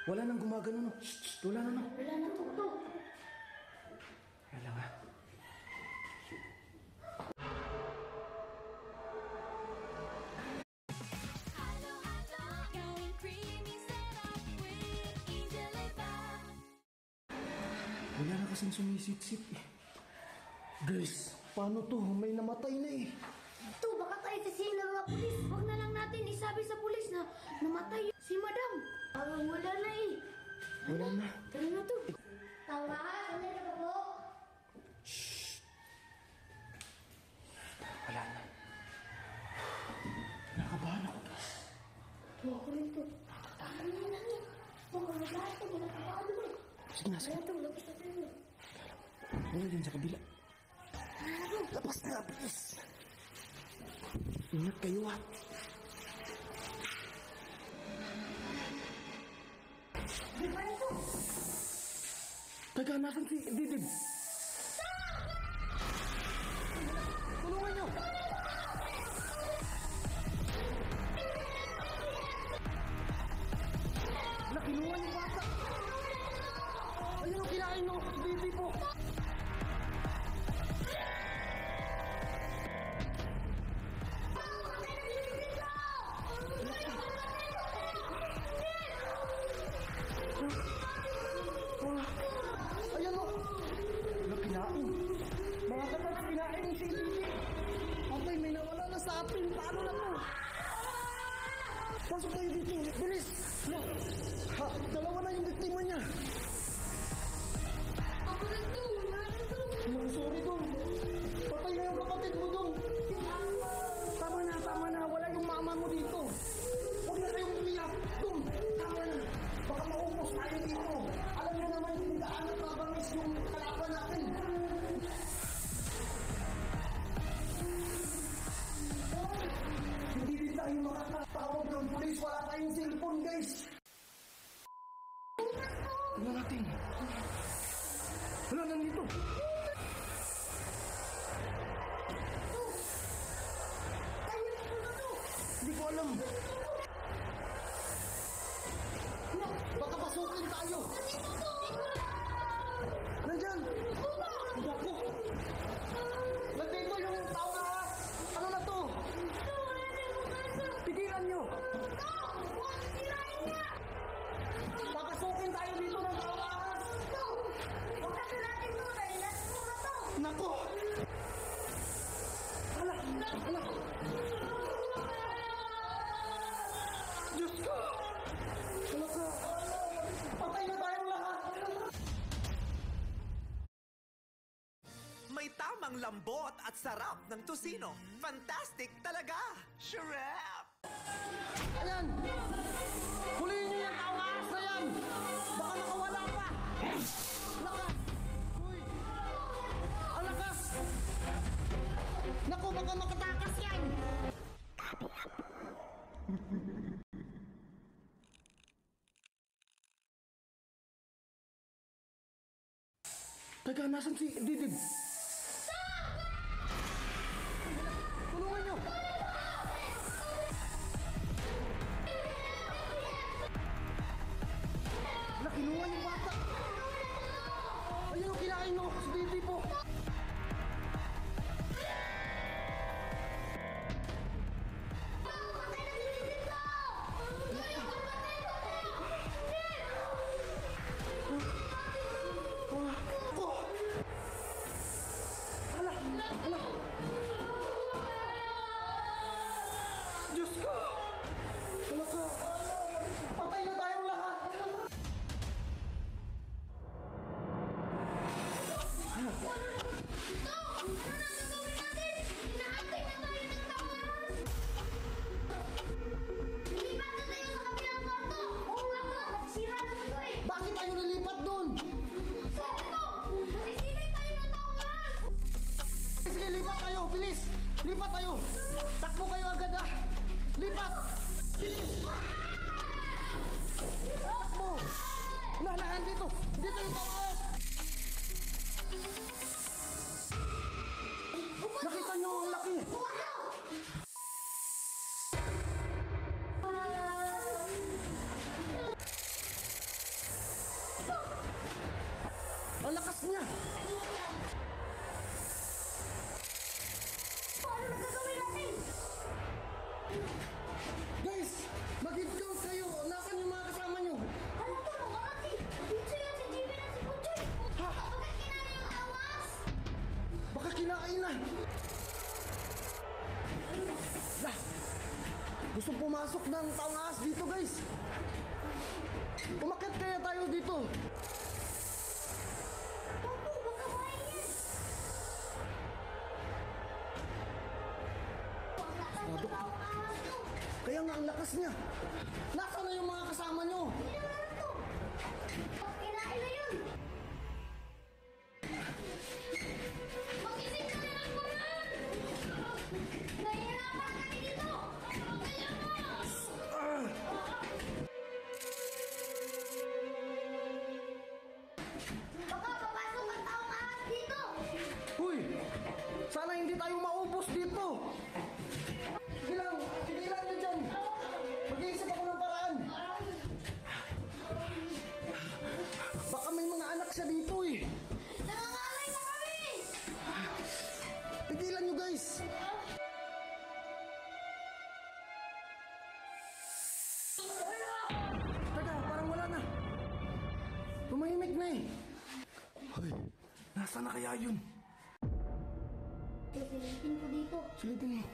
Wala nang gumagano no. Shh, wala na no. Wala na to. Wala nga. na kasing sumisip-sip eh. Guys, paano to? May namatay na eh. Ito, baka tayo sisihin ng mga pulis. Huwag na lang natin isabi sa pulis na namatay si Madam. Parang wala na eh. Wala na. Tara na to. Tawa, wala na ba po? Wala na. Nakabahan ako, guys. Ako rin to. Tara na lang eh. Huwag ka na ito, wala ka ba ano eh. Sige na, sige. Wala ito, labas na tayo. Wala din sa kabila. Labas na, bilis. Ingat kayo ah. Di ba ito? Teka, nasan si Didib? Tulungan niyo! Nakinuha niyo bata! Ayun ang kinain niyo, Didib po! Ayan o! Napinain! Mga kapag pinain si Didi! Abay, may nawala na sa atin! Paano na po? Pasok tayo dito! Bilis! Ha, dalawa na yung biktima niya! Ako na ito! Sorry dong! Patay na yung kapatid mo dong! Tama na! Wala yung mama mo dito! Huwag na kayong umiyak! Dong! Tama na! Baka maupos tayo dito! Alam niyo naman kung gaano kabamis yung kalaban natin! Hindi din tayo makakatawag ng pulis! Wala tayong cellphone, guys! Tingnan natin! Wala nandito! Hindi ko alam. Baka pasukin tayo. Nandyan. Naku. Nandito yung tao na. Ano na to? Pigilan nyo. Papasukin tayo dito ng tawas. Naku. Hala. Diyos ko! Wala ka! Patay na tayong lahat! May tamang lambot at sarap ng tusino. Fantastic talaga! Shrimp! Ayan! Huliin niyo yung tawas na yan! Baka nakawala pa! Uy! Ang lakas! Naku, baka makatakas yan! Teka, nasan si Didib? Tulungan niyo! Nakinuha yung bata! Ayun ang kinain niyo, si Didib po! Diyos ko! Wala ka! Patay na tayong lahat! Bakit tayo nalipat doon? Sige, lipat tayo! Bilis! Lipat tayo! Takbo kayo agad ah! Lipat! Bilis! Takbo! Unahan dito! Dito yung tawas! Nakita niyo ang laki! Ang lakas niya! Guys! Mag-count kayo! Nasaan yung mga kasama niyo? Alam ko, makati! Dito yan si Jimmy na si Butchok! ina! Lah! Gusto pumasok ng taong ahas dito, guys! Umakyat kaya tayo dito! Kaya nga ang lakas niya. Nasaan na yung mga kasama nyo? Kinain na yun! Mag-isip ka na lang paraan! Nahihirapan kami dito! Kayamos! Baka papasok ang taong ahas dito! Uy! Sana hindi tayo maubos dito! Tigilan nyo dyan! Mag-iisip ako ng paraan! Baka may mga anak siya dito eh! Nangangalay na kami! Tigilan nyo guys! Teka, parang wala na! Tumahimik na eh! Hoy, nasa na kaya yun? Silipin ko dito. Silipin mo.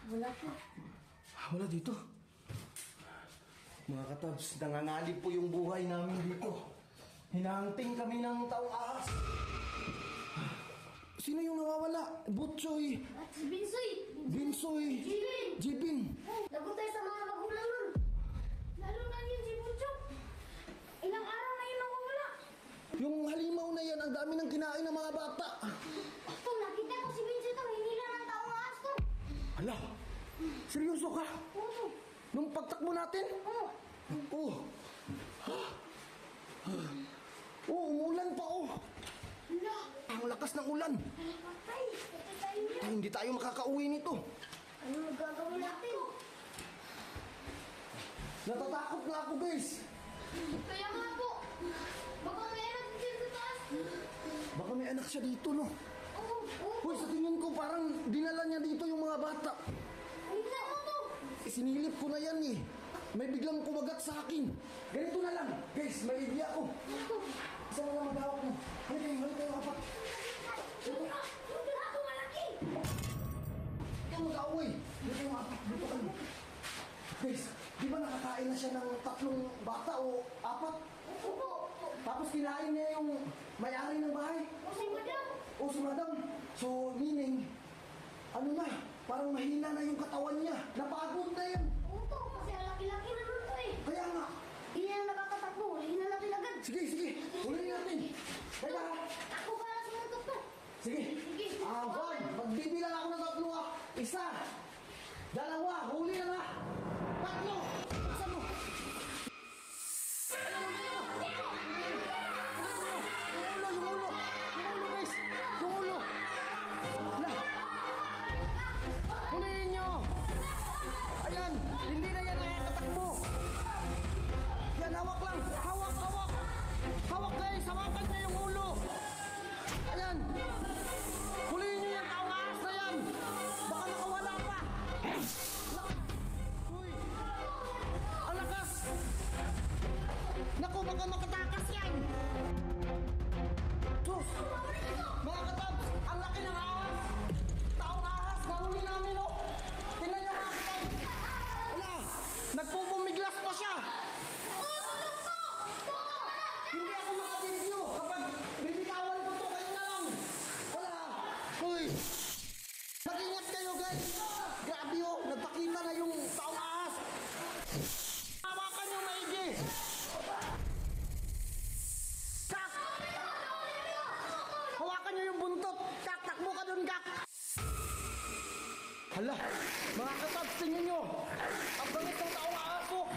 Wala po. Wala dito. Mga katabs, nangangalib po yung buhay namin dito. Hinahangting kami ng taong ahas. Sino yung nawawala? Butchoy. At si Binsoy. Binsoy. Jibin. Lagot tayo sa mga magulang nun. Lalo na yun si Buncho. Ilang araw na yun nawawala. Yung halimaw na yan, ang dami ng kinain ng mga bata. Ito, nakita ko si Binsoy ito. Hinila ng taong ahas to. Hala, seryoso ka? Oo. Nung pagtakbo natin? Oo. Oo. Oo, umulan pa oh. Hala. Ang lakas ng ulan. Patay. Patay tayo niya. Ay, hindi tayo makakauwi nito. Ano magagawin natin? Natatakot na ako guys. Kaya nga po. Baka may anak dyan sa taas. Baka may anak siya dito no. Oo. Oo. Hoy, sa tingin ko parang dinala niya dito yung mga bata. Hindi mo to. Sinilip ko na yan eh. May biglang kumagat sa akin. Ganito na lang. Guys, may idea ako. Isa na lang maghawak mo. Hali kayo, apat. Yung ako malaki. Ikaw mag-away. Hali kayo, apat. Dito kayo. Guys, di ba nakakain na siya ng 3 bata o 4? Opo. Tapos kinain niya yung may-ari ng bahay. O si Madam. O si Madam. So, meaning, ano na, parang mahina na yung katawan niya. Napagod na yan. Opo, kasi ang laki-laki na nun to eh. Kaya nga. Hindi na nakakatakbo. Hulihin na natin agad. Sige. Hulihin natin. Teka. Ako para sumuntok to. Sige. One. Magbibilang ako ng 3. 1. 2. Huli na na. 3. Buksan mo. Yung ulo, guys. Yung ulo. Wala. Huliin nyo. Ayan. Hindi na yan nakakatakbo. Yan, hawak lang. Hawak. Hawak guys. Hawakan niya yung ulo. Ayan. Huliin nyo yung taong ahas na yan. Baka nakawala pa. Uy. Ang lakas. Naku, baka makatakas yan. Sus. Mga katabs, ang laki ng ahas. Taong ahas. Nahuli namin, oh. Tingnan nyo mga katabs. Wala. Nagpupumiglas pa siya. Hindi ako makabidyo. Kapag bibitawan ko to, kayo na lang. Wala. Uy. Mag-ingat kayo, guys. Grabe, oh. Nagpakita na yung taong ahas. Hawakan nyo maigi. Kak! Hawakan nyo yung buntot. Kak, takbo ka dun, Kak. Hala, mga katabs, tingnan nyo. Ang bangit ng taong ahas, oh.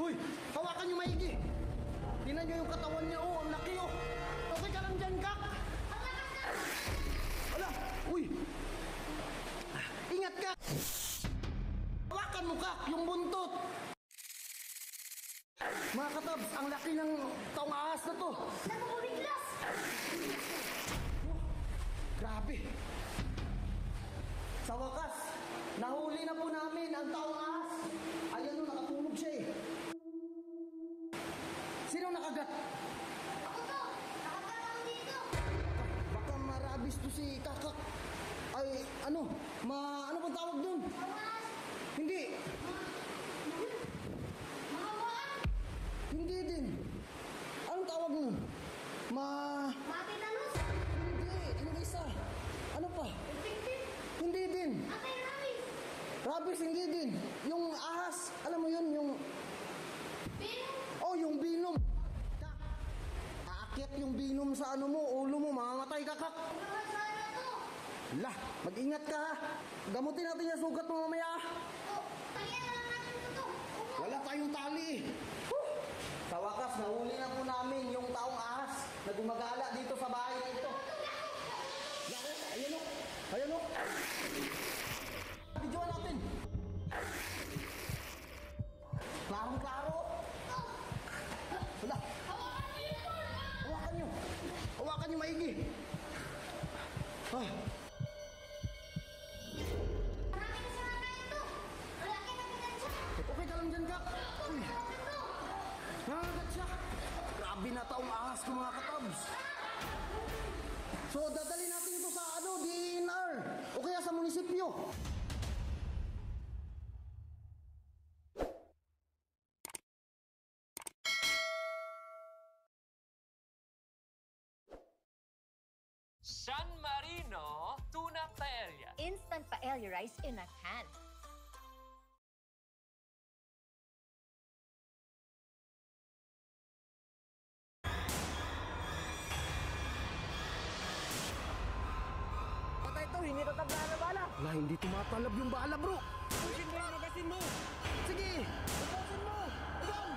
Uy, hawakan nyo maigi. Tingnan nyo yung katawan niya, oh. Ang laki, oh. Okay ka lang dyan, Kak. Hala, uy. Ingat ka. Hawakan mo, Kak, yung buntot. Mga katabs, ang laki ng taong ahas na to. Nakapumiglas. Grabe. Sa wakas, nahuli na po namin ang taong ahas. Ayan o, nakatulog siya eh. Sino nakagat? Ako to. Nakakaraw dito. Baka may ano bang tawag doon? Hindi. Hindi din. Anong tawag nun? Matitanus? Hindi isa. Ano pa? Hindi din. Rabies, hindi din. Yung ahas, alam mo yun, yung... Binom? Oh, yung binom. Aakyat yung binom sa ano mo, ulo mo, mamamatay ka, kak. Lah, mag-ingat ka ha. Gamutin natin yung sugat mo mamaya. Wala tayong tali. Sa wakas, nahuli na po namin yung taong ahas na gumagala dito sa bahay na ito. Ayan o. Ayan o. Videoan natin. Klarong-klaro. Wala. Hawakan nyo. Hawakan nyo maigi. Okay ka lang dyan, Kak. Uy. Nangagat siya. Grabe na taong ahas ko, mga katabs. So, dadali natin ito sa DNR. O kaya sa munisipyo. San Marino Tuna Paella. Instant paella rice in a can. Patay to, hindi to tabla na bala. Wala, hindi tumatalab yung bala, bro. Pusin mo yung magasin mo. Sige, pusin mo. Ayan.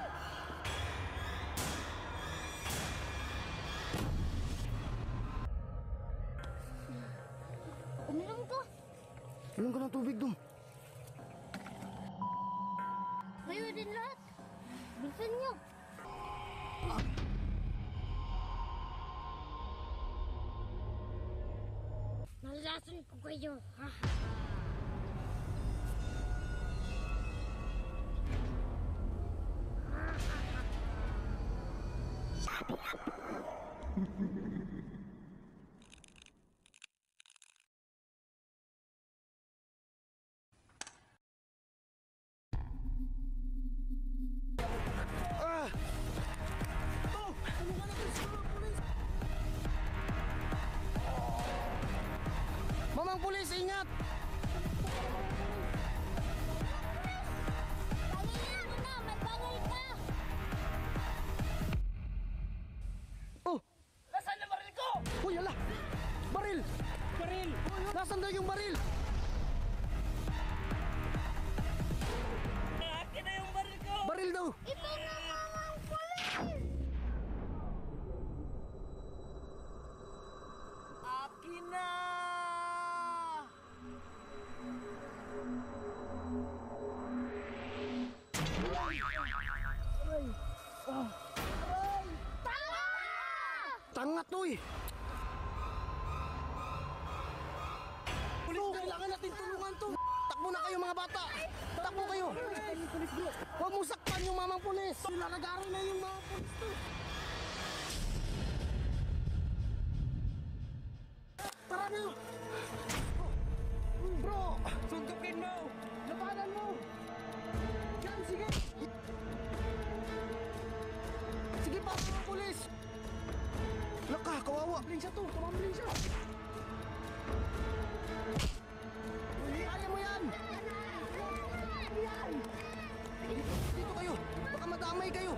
Uminom ko. Inom ka ng tubig dun. Kayo din lahat. Bilisan nyo. Nalasan ko kayo. Mamang pulis, ingat! Palihan mo na, may bangay ka. Oh! Nasaan na baril ko? Uy, ala! Baril! Baril! Nasaan daw yung baril? Akin na yung baril ko! Baril daw! Ito na mamang pulis. Akin na! Tanga to eh! Kailangan natin tulungan to! Takbo na kayo mga bata! Takbo kayo! Huwag mong sakpan yung mamang pulis! Nilalagaran na yung mga pulis to! Tara na! Bro! Suntukin mo! Labanan mo! Yan, sige! Sige pa, mga pulis! Laka, kawawa! Tumamblin siya to! Tumamblin siya! Kaya mo yan! Dito kayo! Baka madamay kayo!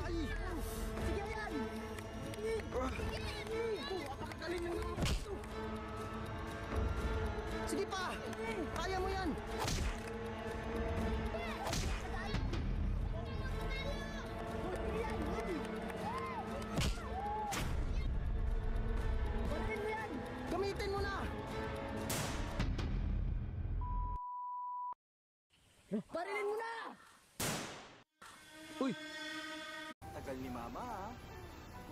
Ay! Sige yan! Apakagaling yung mga pulis to! Sige pa! Kaya mo yan! Gamitin mo na! Barilin mo na! Uy! Tagal ni Mama ha?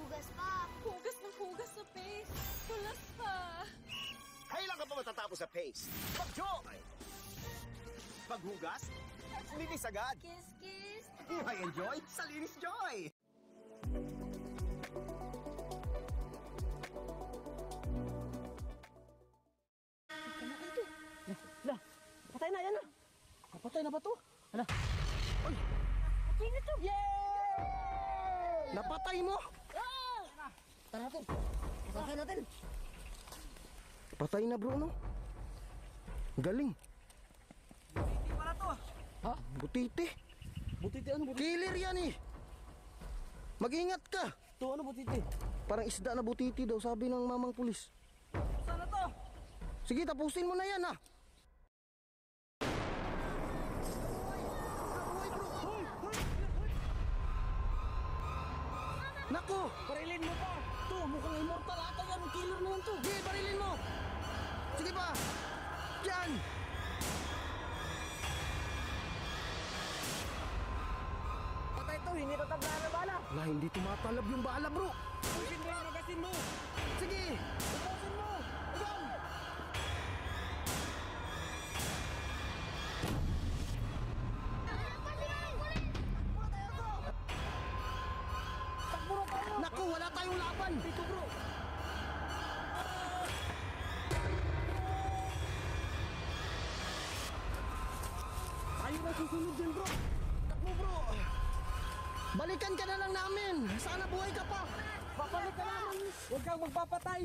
Hugas pa. Hugas ng hugas sa face. Tulas pa. Kailan ka pa matatapos sa paste? Pag-joy! Paghugas? Linis agad! Kiss, kiss. May enjoy sa Linis Joy! Namatay na ba to? Hala. Uy! Patay na to! Napatay mo? Tara natin. Patay natin. Patay na bro, no? Galing. Hindi pala to. Ha? Butiti? Butiti ano? Butiti? Killer yan eh. Mag-ingat ka. To ano butiti? Parang isda na butiti daw, sabi ng mamang pulis. Sana to? Sige, tapusin mo na yan ah. Nako! Barilin mo pa. To, mukhang immortal ata yan. Killer na yan to. Sige, barilin mo. Sige pa. Yan. Patay to, hindi tatabla na bala. Wala, hindi tumatalab yung bala bro. Pusin mo yung magasin mo. Sige. Pusin mo. Ayan. Naku, wala tayong laban. Dito bro. Tayo na susunod din bro. Takbo bro. Balikan ka na lang namin. Sana buhay ka pa. Babalik ka naman. Huwag kang magpapatay.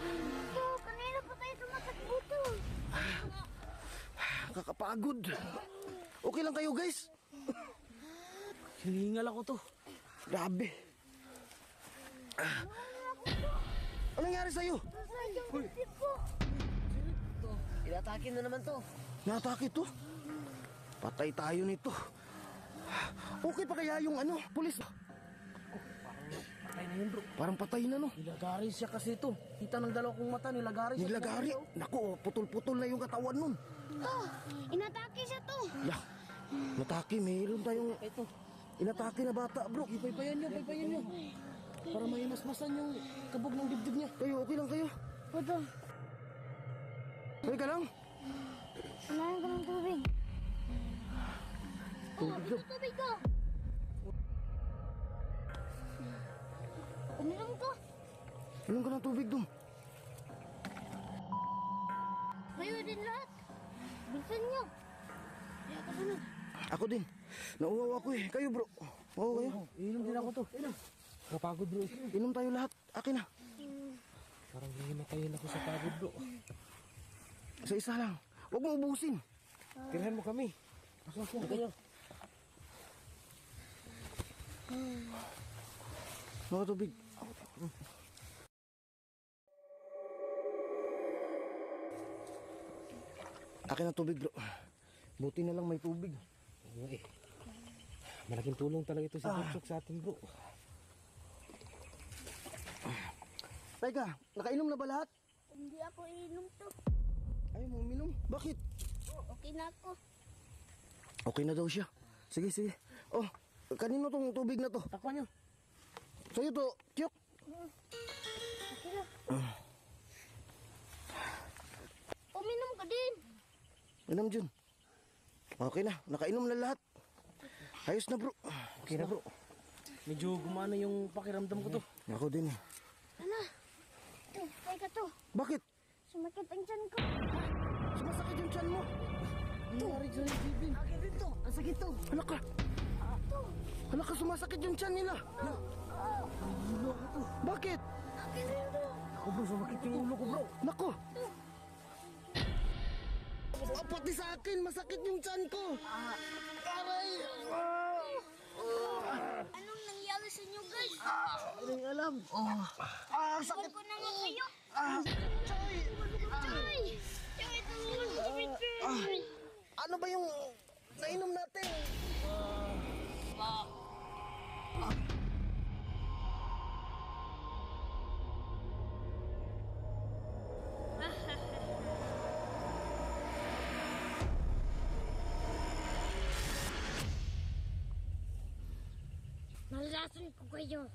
Ito, kanina pa tayo tumatakbo to. Kakapagod. Okay lang kayo guys? Hiningal ako to. Grabe. Anong nangyari sa'yo? Uy. Inatake na naman to. Natake to? Patay tayo nito. Okay pa kaya yung ano, pulis? Patay na yun bro. Parang patay na no. Nilagari siya kasi ito. Kita ng dalawa kong mata, nilagari siya. Nilagari? Naku, putol-putol na yung katawan nun. Oh, inatake siya to. Lah, natake, mayroon tayong Ito. inatake na bata bro. Paypayan nyo. Para maimasmasan yung kabog ng dibdib niya. Kayo, okay lang kayo? Ito, Okay ka lang? kailangan ko ng tubig. Tubig daw. Tubig ko. Uminom ko. Inom ka ng tubig dun. Kayo din lahat. Bilisan nyo. Kaya kasunod. Ako din. Nauwaw ako eh. Kayo bro. Oo kayo. Inom din ako to. Kapagod bro. Inom tayo lahat. Akin na. Parang hihimatayin ako sa pagod bro. Isa-isa lang. Huwag mo ubusin. Tirahan mo kami. Pasok kayo. Mga tubig. Akin na tubig bro. Buti na lang may tubig. Oo eh. Malaking tulong talaga ito sa Buksok sa atin bro. Teka, nakainom na ba lahat? Hindi ako inom to. Ayaw mo uminom? Bakit? Okay na ako. Okay na daw siya. Sige, sige. Oh, kanino tong tubig na to? Takpan nyo. Sa'yo to, Kyok. Okay na. Uminom ka din. Inom dyan. Okay na, nakainom na lahat. Ayos na bro. Okay na bro. Medyo gumana yung pakiramdam ko to. Ako din eh. Ano? Ito, teka to. Bakit? Sumakit ang tiyan ko. Sumasakit yung tiyan mo. Nangyari dyan yung bibig. Akin din to. Ang sakit to. Hala ka. Hala ka, sumasakit yung tiyan nila. Bakit? Akin din to. Ako bro, sumakit yung ulo ko bro. Nako. Oh, pati sa akin, masakit yung tiyan ko. Aray. Anong nangyari sa inyo guys? Hindi alam. Sakit ko na nga kayo. Choy. Choy, tulungan mo kami, Choy. Ano ba yung nainom natin? Nalasan ko kayo.